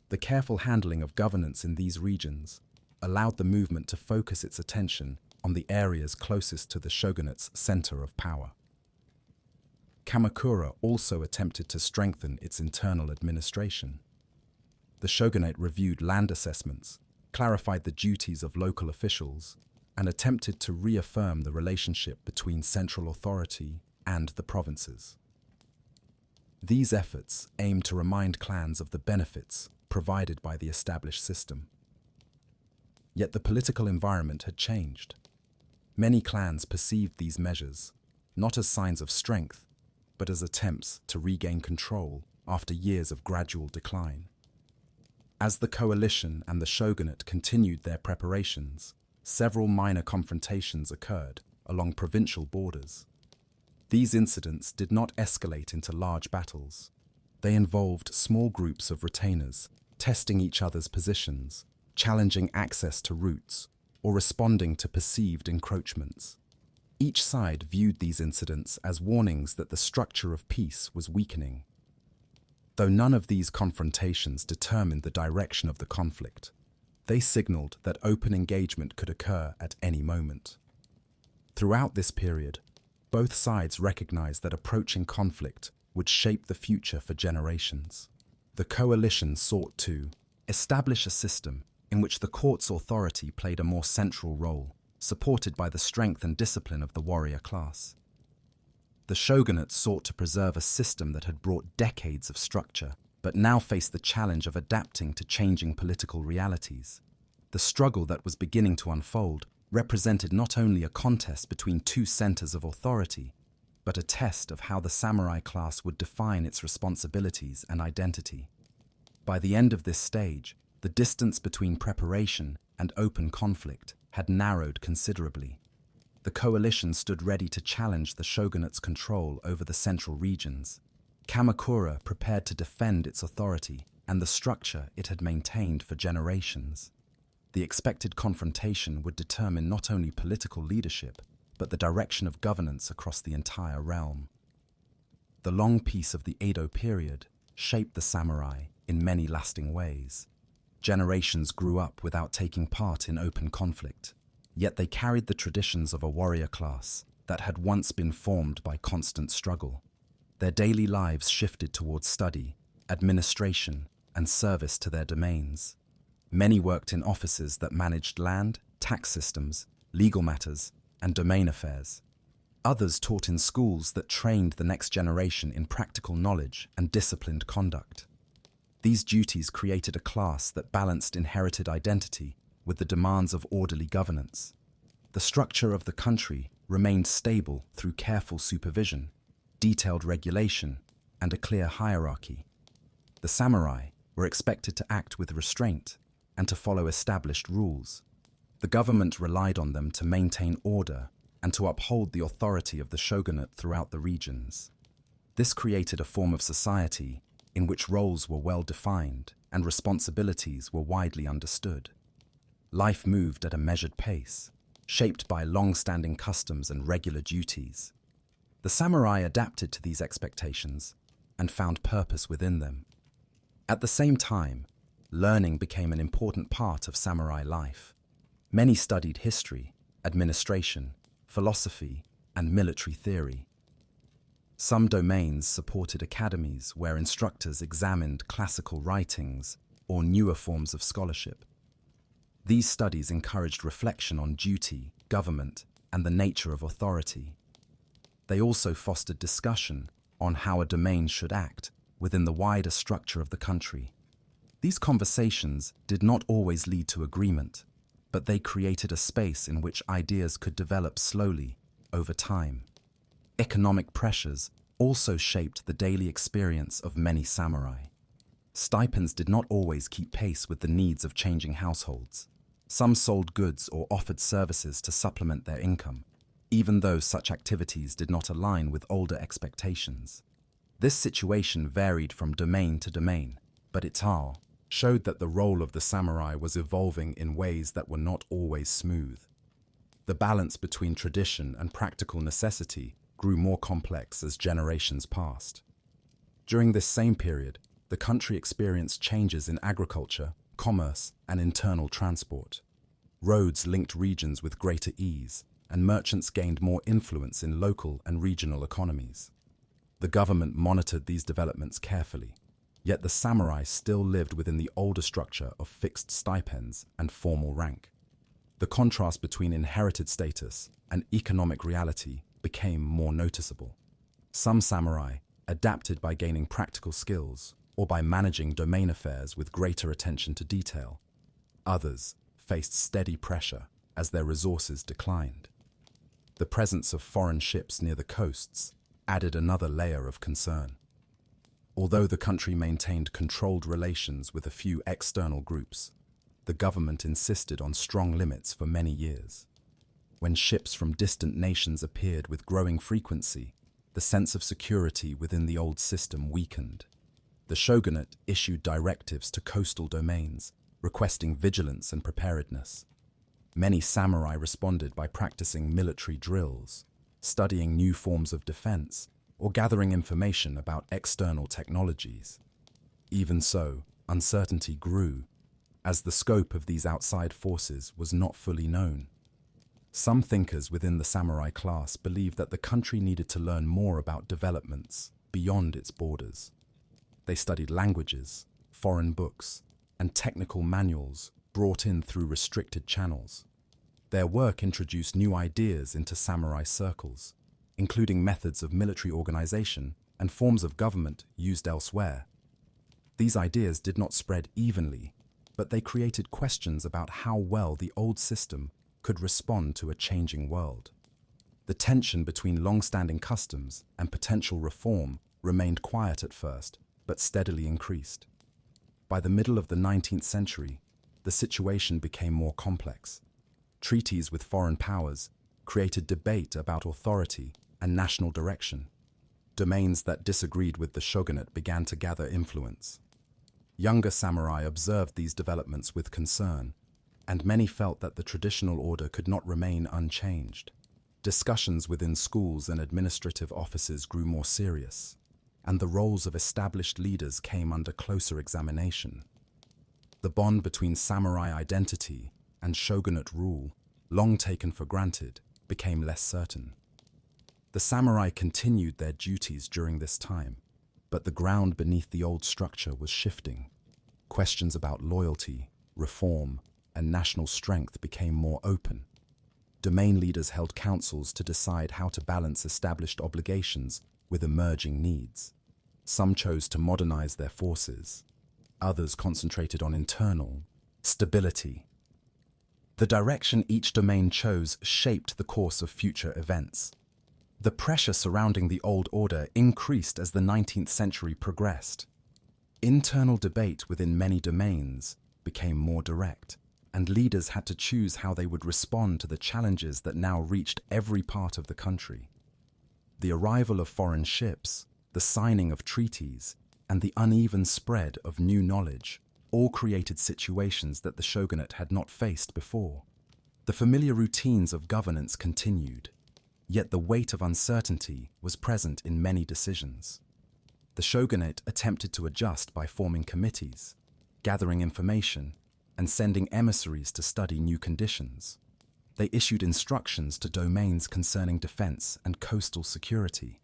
Speaker 1: The careful handling of governance in these regions allowed the movement to focus its attention on the areas closest to the shogunate's center of power. Kamakura also attempted to strengthen its internal administration. The shogunate reviewed land assessments, clarified the duties of local officials, and attempted to reaffirm the relationship between central authority and the provinces. These efforts aimed to remind clans of the benefits provided by the established system. Yet the political environment had changed. Many clans perceived these measures not as signs of strength, but as attempts to regain control after years of gradual decline. As the coalition and the shogunate continued their preparations, several minor confrontations occurred along provincial borders. These incidents did not escalate into large battles. They involved small groups of retainers, testing each other's positions, challenging access to routes, or responding to perceived encroachments. Each side viewed these incidents as warnings that the structure of peace was weakening. Though none of these confrontations determined the direction of the conflict, they signaled that open engagement could occur at any moment. Throughout this period, both sides recognized that approaching conflict would shape the future for generations. The coalition sought to establish a system in which the court's authority played a more central role, supported by the strength and discipline of the warrior class. The shogunate sought to preserve a system that had brought decades of structure, but now faced the challenge of adapting to changing political realities. The struggle that was beginning to unfold represented not only a contest between two centers of authority, but a test of how the samurai class would define its responsibilities and identity. By the end of this stage, the distance between preparation and open conflict had narrowed considerably. The coalition stood ready to challenge the shogunate's control over the central regions. Kamakura prepared to defend its authority and the structure it had maintained for generations. The expected confrontation would determine not only political leadership, but the direction of governance across the entire realm. The long peace of the Edo period shaped the samurai in many lasting ways. Generations grew up without taking part in open conflict, yet they carried the traditions of a warrior class that had once been formed by constant struggle. Their daily lives shifted towards study, administration, and service to their domains. Many worked in offices that managed land, tax systems, legal matters, and domain affairs. Others taught in schools that trained the next generation in practical knowledge and disciplined conduct. These duties created a class that balanced inherited identity with the demands of orderly governance. The structure of the country remained stable through careful supervision, detailed regulation, and a clear hierarchy. The samurai were expected to act with restraint and to follow established rules. The government relied on them to maintain order and to uphold the authority of the shogunate throughout the regions. This created a form of society in which roles were well defined and responsibilities were widely understood. Life moved at a measured pace, shaped by long-standing customs and regular duties. The samurai adapted to these expectations and found purpose within them. At the same time, learning became an important part of samurai life. Many studied history, administration, philosophy, and military theory. Some domains supported academies where instructors examined classical writings or newer forms of scholarship. These studies encouraged reflection on duty, government, and the nature of authority. They also fostered discussion on how a domain should act within the wider structure of the country. These conversations did not always lead to agreement, but they created a space in which ideas could develop slowly over time. Economic pressures also shaped the daily experience of many samurai. Stipends did not always keep pace with the needs of changing households. Some sold goods or offered services to supplement their income, even though such activities did not align with older expectations. This situation varied from domain to domain, but it all showed that the role of the samurai was evolving in ways that were not always smooth. The balance between tradition and practical necessity grew more complex as generations passed. During this same period, the country experienced changes in agriculture, commerce, and internal transport. Roads linked regions with greater ease, and merchants gained more influence in local and regional economies. The government monitored these developments carefully. Yet the samurai still lived within the older structure of fixed stipends and formal rank. The contrast between inherited status and economic reality became more noticeable. Some samurai adapted by gaining practical skills or by managing domain affairs with greater attention to detail. Others faced steady pressure as their resources declined. The presence of foreign ships near the coasts added another layer of concern. Although the country maintained controlled relations with a few external groups, the government insisted on strong limits for many years. When ships from distant nations appeared with growing frequency, the sense of security within the old system weakened. The shogunate issued directives to coastal domains, requesting vigilance and preparedness. Many samurai responded by practicing military drills, studying new forms of defense, or gathering information about external technologies. Even so, uncertainty grew, as the scope of these outside forces was not fully known. Some thinkers within the samurai class believed that the country needed to learn more about developments beyond its borders. They studied languages, foreign books, and technical manuals brought in through restricted channels. Their work introduced new ideas into samurai circles, including methods of military organization and forms of government used elsewhere. These ideas did not spread evenly, but they created questions about how well the old system could respond to a changing world. The tension between long-standing customs and potential reform remained quiet at first, but steadily increased. By the middle of the 19th century, the situation became more complex. Treaties with foreign powers created debate about authority and national direction. Domains that disagreed with the shogunate began to gather influence. Younger samurai observed these developments with concern, and many felt that the traditional order could not remain unchanged. Discussions within schools and administrative offices grew more serious, and the roles of established leaders came under closer examination. The bond between samurai identity and shogunate rule, long taken for granted, became less certain. The samurai continued their duties during this time, but the ground beneath the old structure was shifting. Questions about loyalty, reform, and national strength became more open. Domain leaders held councils to decide how to balance established obligations with emerging needs. Some chose to modernize their forces. Others concentrated on internal stability. The direction each domain chose shaped the course of future events. The pressure surrounding the old order increased as the 19th century progressed. Internal debate within many domains became more direct, and leaders had to choose how they would respond to the challenges that now reached every part of the country. The arrival of foreign ships, the signing of treaties, and the uneven spread of new knowledge all created situations that the shogunate had not faced before. The familiar routines of governance continued, yet the weight of uncertainty was present in many decisions. The shogunate attempted to adjust by forming committees, gathering information, and sending emissaries to study new conditions. They issued instructions to domains concerning defense and coastal security.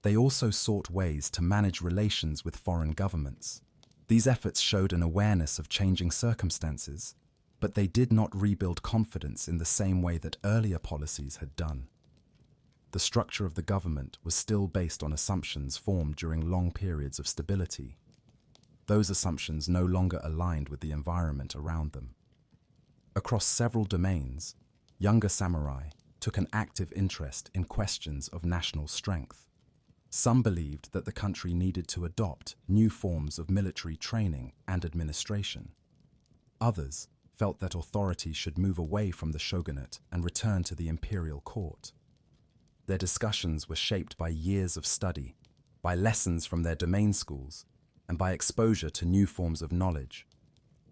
Speaker 1: They also sought ways to manage relations with foreign governments. These efforts showed an awareness of changing circumstances, but they did not rebuild confidence in the same way that earlier policies had done. The structure of the government was still based on assumptions formed during long periods of stability. Those assumptions no longer aligned with the environment around them. Across several domains, younger samurai took an active interest in questions of national strength. Some believed that the country needed to adopt new forms of military training and administration. Others felt that authority should move away from the shogunate and return to the imperial court. Their discussions were shaped by years of study, by lessons from their domain schools, and by exposure to new forms of knowledge.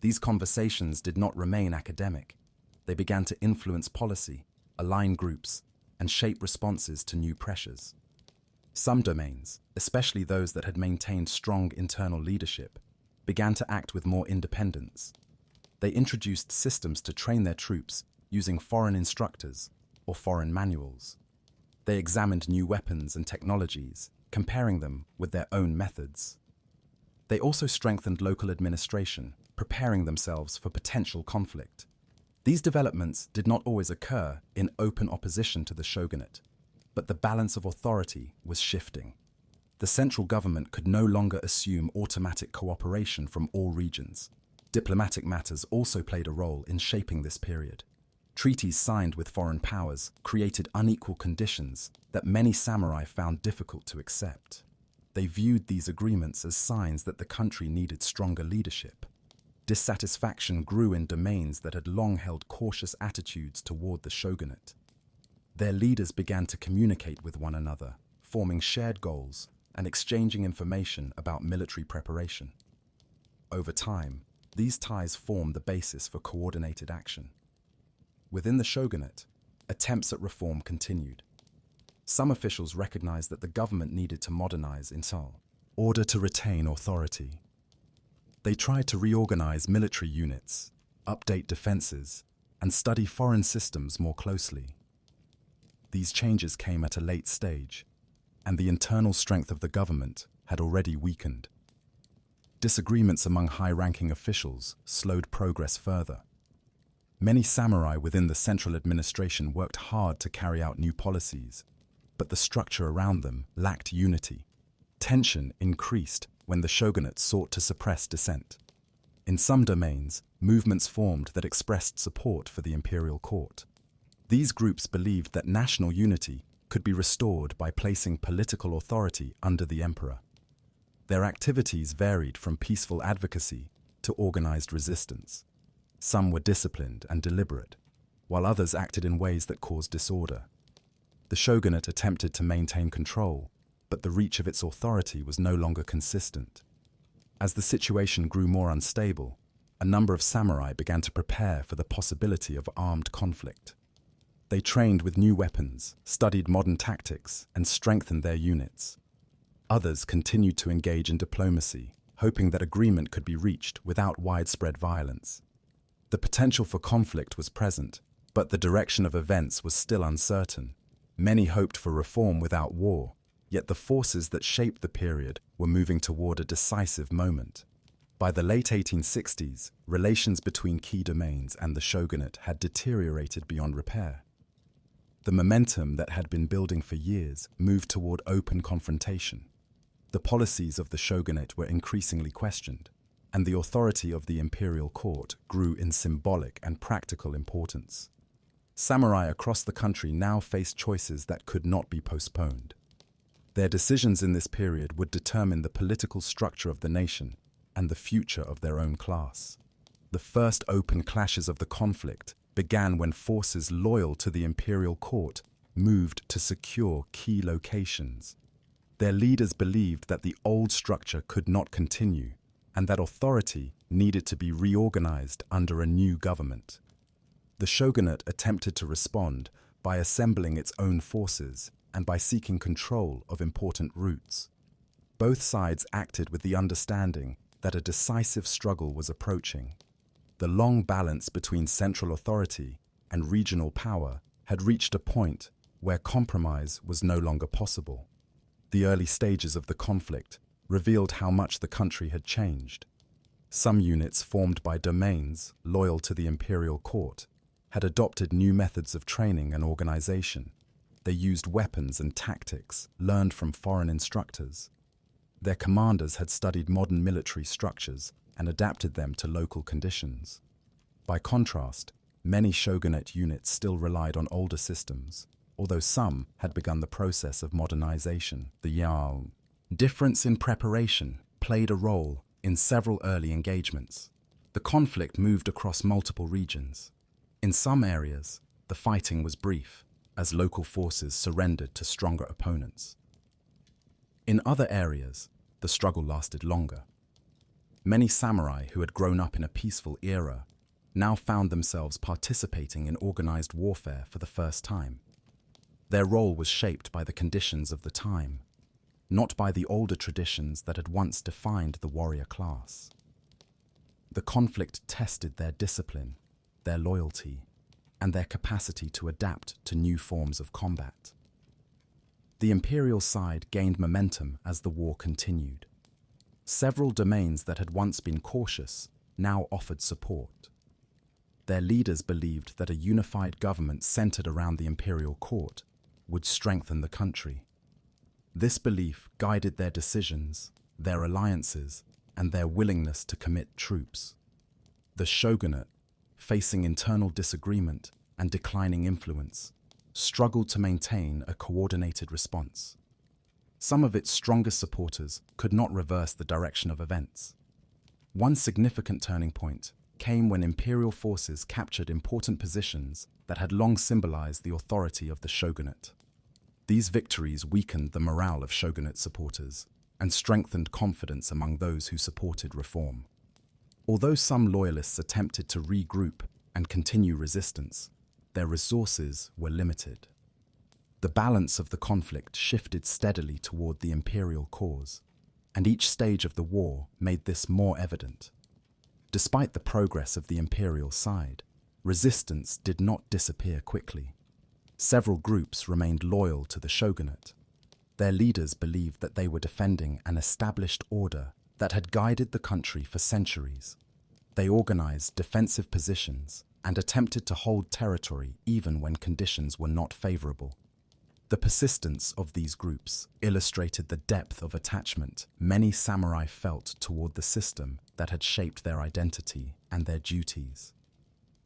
Speaker 1: These conversations did not remain academic. They began to influence policy, align groups, and shape responses to new pressures. Some domains, especially those that had maintained strong internal leadership, began to act with more independence. They introduced systems to train their troops using foreign instructors or foreign manuals. They examined new weapons and technologies, comparing them with their own methods. They also strengthened local administration, preparing themselves for potential conflict. These developments did not always occur in open opposition to the shogunate, but the balance of authority was shifting. The central government could no longer assume automatic cooperation from all regions. Diplomatic matters also played a role in shaping this period. Treaties signed with foreign powers created unequal conditions that many samurai found difficult to accept. They viewed these agreements as signs that the country needed stronger leadership. Dissatisfaction grew in domains that had long held cautious attitudes toward the shogunate. Their leaders began to communicate with one another, forming shared goals and exchanging information about military preparation. Over time, these ties formed the basis for coordinated action. Within the shogunate, attempts at reform continued. Some officials recognized that the government needed to modernize in order to retain authority. They tried to reorganize military units, update defenses, and study foreign systems more closely. These changes came at a late stage, and the internal strength of the government had already weakened. Disagreements among high-ranking officials slowed progress further. Many samurai within the central administration worked hard to carry out new policies, but the structure around them lacked unity. Tension increased when the shogunate sought to suppress dissent. In some domains, movements formed that expressed support for the imperial court. These groups believed that national unity could be restored by placing political authority under the emperor. Their activities varied from peaceful advocacy to organized resistance. Some were disciplined and deliberate, while others acted in ways that caused disorder. The shogunate attempted to maintain control, but the reach of its authority was no longer consistent. As the situation grew more unstable, a number of samurai began to prepare for the possibility of armed conflict. They trained with new weapons, studied modern tactics, and strengthened their units. Others continued to engage in diplomacy, hoping that agreement could be reached without widespread violence. The potential for conflict was present, but the direction of events was still uncertain. Many hoped for reform without war, yet the forces that shaped the period were moving toward a decisive moment. By the late 1860s, relations between key domains and the shogunate had deteriorated beyond repair. The momentum that had been building for years moved toward open confrontation. The policies of the shogunate were increasingly questioned, and the authority of the imperial court grew in symbolic and practical importance. Samurai across the country now faced choices that could not be postponed. Their decisions in this period would determine the political structure of the nation and the future of their own class. The first open clashes of the conflict began when forces loyal to the imperial court moved to secure key locations. Their leaders believed that the old structure could not continue and that authority needed to be reorganized under a new government. The shogunate attempted to respond by assembling its own forces and by seeking control of important routes. Both sides acted with the understanding that a decisive struggle was approaching. The long balance between central authority and regional power had reached a point where compromise was no longer possible. The early stages of the conflict revealed how much the country had changed. Some units formed by domains loyal to the imperial court had adopted new methods of training and organization. They used weapons and tactics learned from foreign instructors. Their commanders had studied modern military structures and adapted them to local conditions. By contrast, many shogunate units still relied on older systems, although some had begun the process of modernization. The difference in preparation played a role in several early engagements. The conflict moved across multiple regions. In some areas, the fighting was brief, as local forces surrendered to stronger opponents. In other areas, the struggle lasted longer. Many samurai who had grown up in a peaceful era now found themselves participating in organized warfare for the first time. Their role was shaped by the conditions of the time, not by the older traditions that had once defined the warrior class. The conflict tested their discipline, their loyalty, and their capacity to adapt to new forms of combat. The imperial side gained momentum as the war continued. Several domains that had once been cautious now offered support. Their leaders believed that a unified government centered around the imperial court would strengthen the country. This belief guided their decisions, their alliances, and their willingness to commit troops. The shogunate, facing internal disagreement and declining influence, struggled to maintain a coordinated response. Some of its strongest supporters could not reverse the direction of events. One significant turning point came when imperial forces captured important positions that had long symbolized the authority of the shogunate. These victories weakened the morale of shogunate supporters and strengthened confidence among those who supported reform. Although some loyalists attempted to regroup and continue resistance, their resources were limited. The balance of the conflict shifted steadily toward the imperial cause, and each stage of the war made this more evident. Despite the progress of the imperial side, resistance did not disappear quickly. Several groups remained loyal to the shogunate. Their leaders believed that they were defending an established order that had guided the country for centuries. They organized defensive positions and attempted to hold territory even when conditions were not favorable. The persistence of these groups illustrated the depth of attachment many samurai felt toward the system that had shaped their identity and their duties.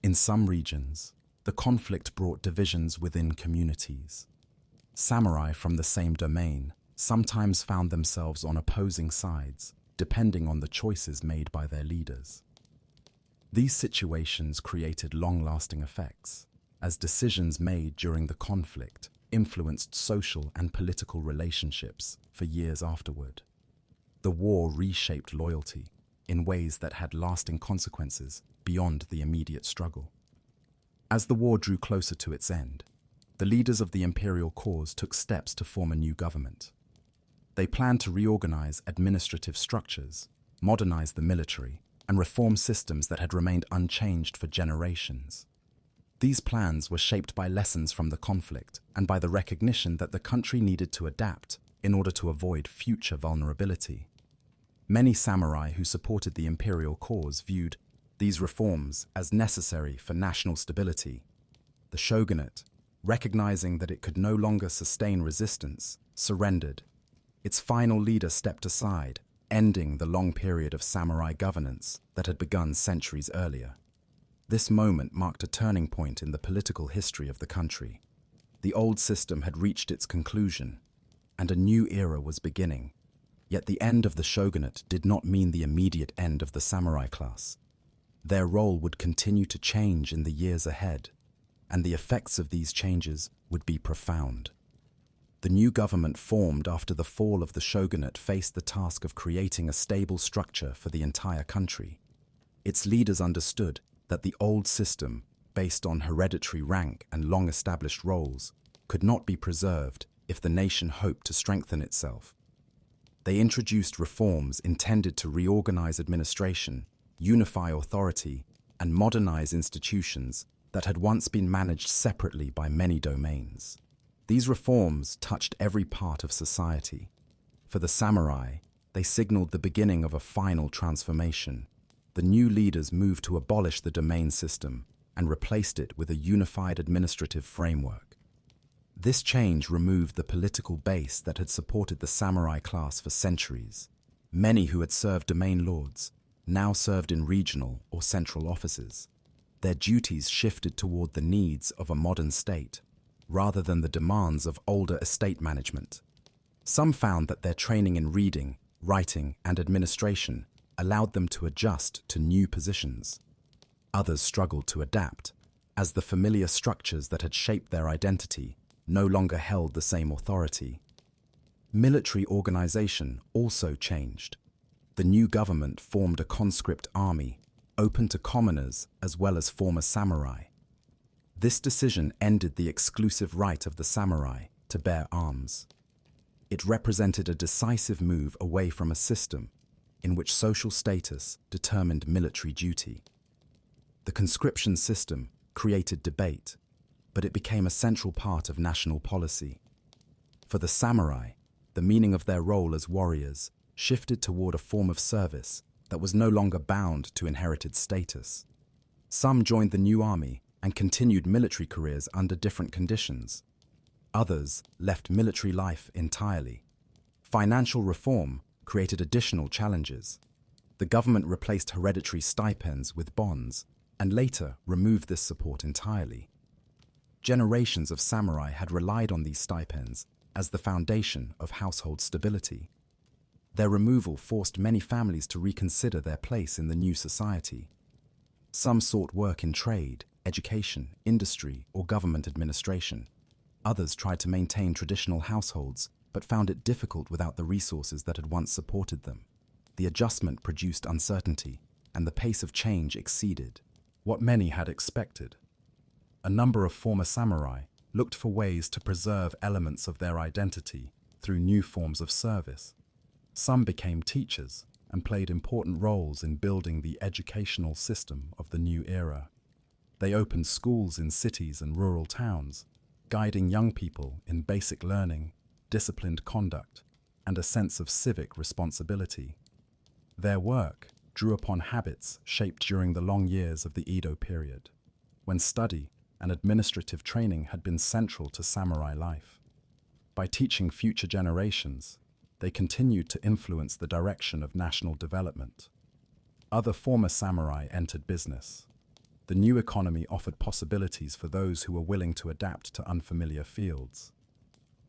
Speaker 1: In some regions, the conflict brought divisions within communities. Samurai from the same domain sometimes found themselves on opposing sides, depending on the choices made by their leaders. These situations created long-lasting effects, as decisions made during the conflict influenced social and political relationships for years afterward. The war reshaped loyalty in ways that had lasting consequences beyond the immediate struggle. As the war drew closer to its end, the leaders of the imperial cause took steps to form a new government. They planned to reorganize administrative structures, modernize the military, and reform systems that had remained unchanged for generations. These plans were shaped by lessons from the conflict and by the recognition that the country needed to adapt in order to avoid future vulnerability. Many samurai who supported the imperial cause viewed these reforms as necessary for national stability. The shogunate, recognizing that it could no longer sustain resistance, surrendered. Its final leader stepped aside, ending the long period of samurai governance that had begun centuries earlier. This moment marked a turning point in the political history of the country. The old system had reached its conclusion, and a new era was beginning. Yet the end of the shogunate did not mean the immediate end of the samurai class. Their role would continue to change in the years ahead, and the effects of these changes would be profound. The new government formed after the fall of the shogunate faced the task of creating a stable structure for the entire country. Its leaders understood that the old system, based on hereditary rank and long-established roles, could not be preserved if the nation hoped to strengthen itself. They introduced reforms intended to reorganize administration, unify authority, and modernize institutions that had once been managed separately by many domains. These reforms touched every part of society. For the samurai, they signaled the beginning of a final transformation. The new leaders moved to abolish the domain system and replaced it with a unified administrative framework. This change removed the political base that had supported the samurai class for centuries. Many who had served domain lords now served in regional or central offices. Their duties shifted toward the needs of a modern state, rather than the demands of older estate management. Some found that their training in reading, writing, and administration allowed them to adjust to new positions. Others struggled to adapt, as the familiar structures that had shaped their identity no longer held the same authority. Military organization also changed. The new government formed a conscript army, open to commoners as well as former samurai. This decision ended the exclusive right of the samurai to bear arms. It represented a decisive move away from a system in which social status determined military duty. The conscription system created debate, but it became a central part of national policy. For the samurai, the meaning of their role as warriors shifted toward a form of service that was no longer bound to inherited status. Some joined the new army and continued military careers under different conditions. Others left military life entirely. Financial reform created additional challenges. The government replaced hereditary stipends with bonds and later removed this support entirely. Generations of samurai had relied on these stipends as the foundation of household stability. Their removal forced many families to reconsider their place in the new society. Some sought work in trade, education, industry, or government administration. Others tried to maintain traditional households, but found it difficult without the resources that had once supported them. The adjustment produced uncertainty, and the pace of change exceeded what many had expected. A number of former samurai looked for ways to preserve elements of their identity through new forms of service. Some became teachers and played important roles in building the educational system of the new era. They opened schools in cities and rural towns, guiding young people in basic learning, disciplined conduct, and a sense of civic responsibility. Their work drew upon habits shaped during the long years of the Edo period, when study and administrative training had been central to samurai life. By teaching future generations, they continued to influence the direction of national development. Other former samurai entered business. The new economy offered possibilities for those who were willing to adapt to unfamiliar fields.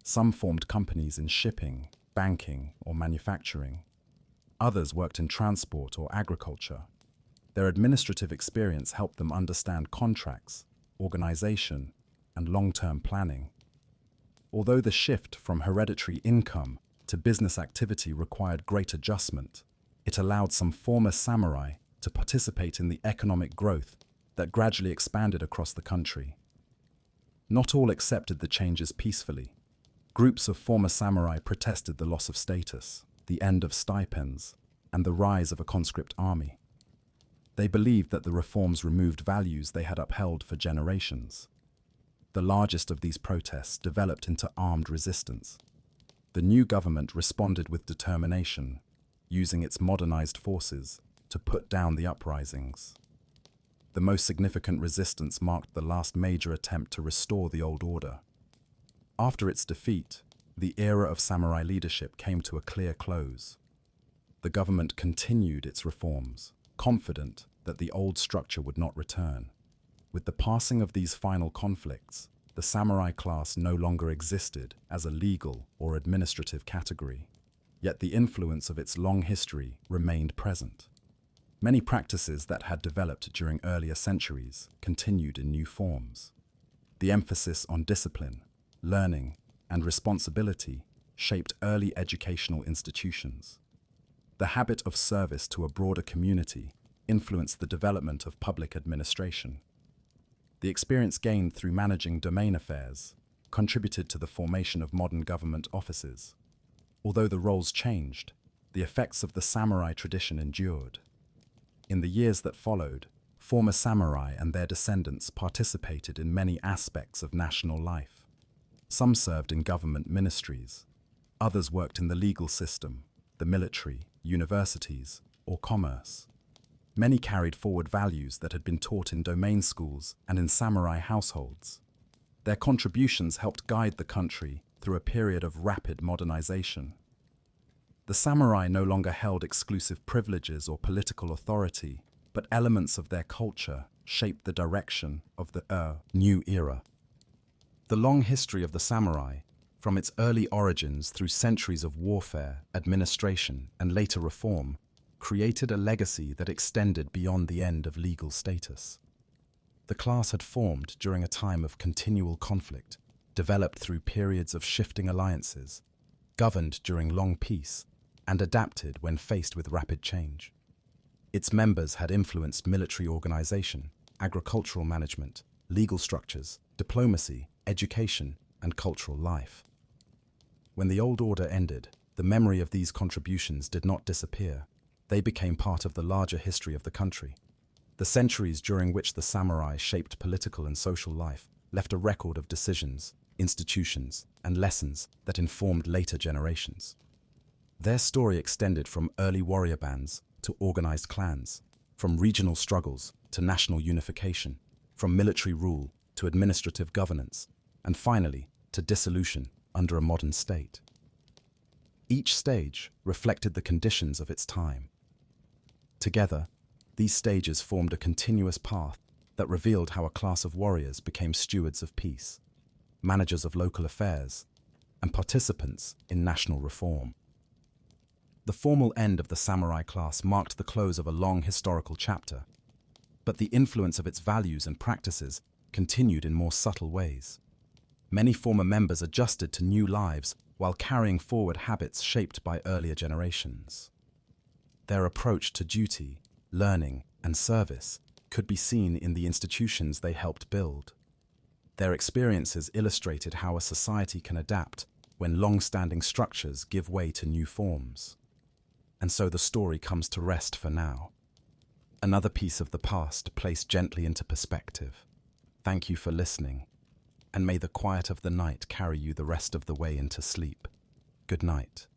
Speaker 1: Some formed companies in shipping, banking, or manufacturing. Others worked in transport or agriculture. Their administrative experience helped them understand contracts, organization, and long-term planning. Although the shift from hereditary income to business activity required great adjustment, it allowed some former samurai to participate in the economic growth that gradually expanded across the country. Not all accepted the changes peacefully. Groups of former samurai protested the loss of status, the end of stipends, and the rise of a conscript army. They believed that the reforms removed values they had upheld for generations. The largest of these protests developed into armed resistance. The new government responded with determination, using its modernized forces to put down the uprisings. The most significant resistance marked the last major attempt to restore the old order. After its defeat, the era of samurai leadership came to a clear close. The government continued its reforms, confident that the old structure would not return. With the passing of these final conflicts, the samurai class no longer existed as a legal or administrative category, yet the influence of its long history remained present. Many practices that had developed during earlier centuries continued in new forms. The emphasis on discipline, learning, and responsibility shaped early educational institutions. The habit of service to a broader community influenced the development of public administration. The experience gained through managing domain affairs contributed to the formation of modern government offices. Although the roles changed, the effects of the samurai tradition endured. In the years that followed, former samurai and their descendants participated in many aspects of national life. Some served in government ministries. Others worked in the legal system, the military, universities, or commerce. Many carried forward values that had been taught in domain schools and in samurai households. Their contributions helped guide the country through a period of rapid modernization. The samurai no longer held exclusive privileges or political authority, but elements of their culture shaped the direction of the new era. The long history of the samurai, from its early origins through centuries of warfare, administration, and later reform, created a legacy that extended beyond the end of legal status. The class had formed during a time of continual conflict, developed through periods of shifting alliances, governed during long peace, and adapted when faced with rapid change. Its members had influenced military organization, agricultural management, legal structures, diplomacy, education, and cultural life. When the old order ended, the memory of these contributions did not disappear. They became part of the larger history of the country. The centuries during which the samurai shaped political and social life left a record of decisions, institutions, and lessons that informed later generations. Their story extended from early warrior bands to organized clans, from regional struggles to national unification, from military rule to administrative governance, and finally to dissolution under a modern state. Each stage reflected the conditions of its time. Together, these stages formed a continuous path that revealed how a class of warriors became stewards of peace, managers of local affairs, and participants in national reform. The formal end of the samurai class marked the close of a long historical chapter, but the influence of its values and practices continued in more subtle ways. Many former members adjusted to new lives while carrying forward habits shaped by earlier generations. Their approach to duty, learning, and service could be seen in the institutions they helped build. Their experiences illustrated how a society can adapt when long-standing structures give way to new forms. And so the story comes to rest for now. Another piece of the past placed gently into perspective. Thank you for listening, and may the quiet of the night carry you the rest of the way into sleep. Good night.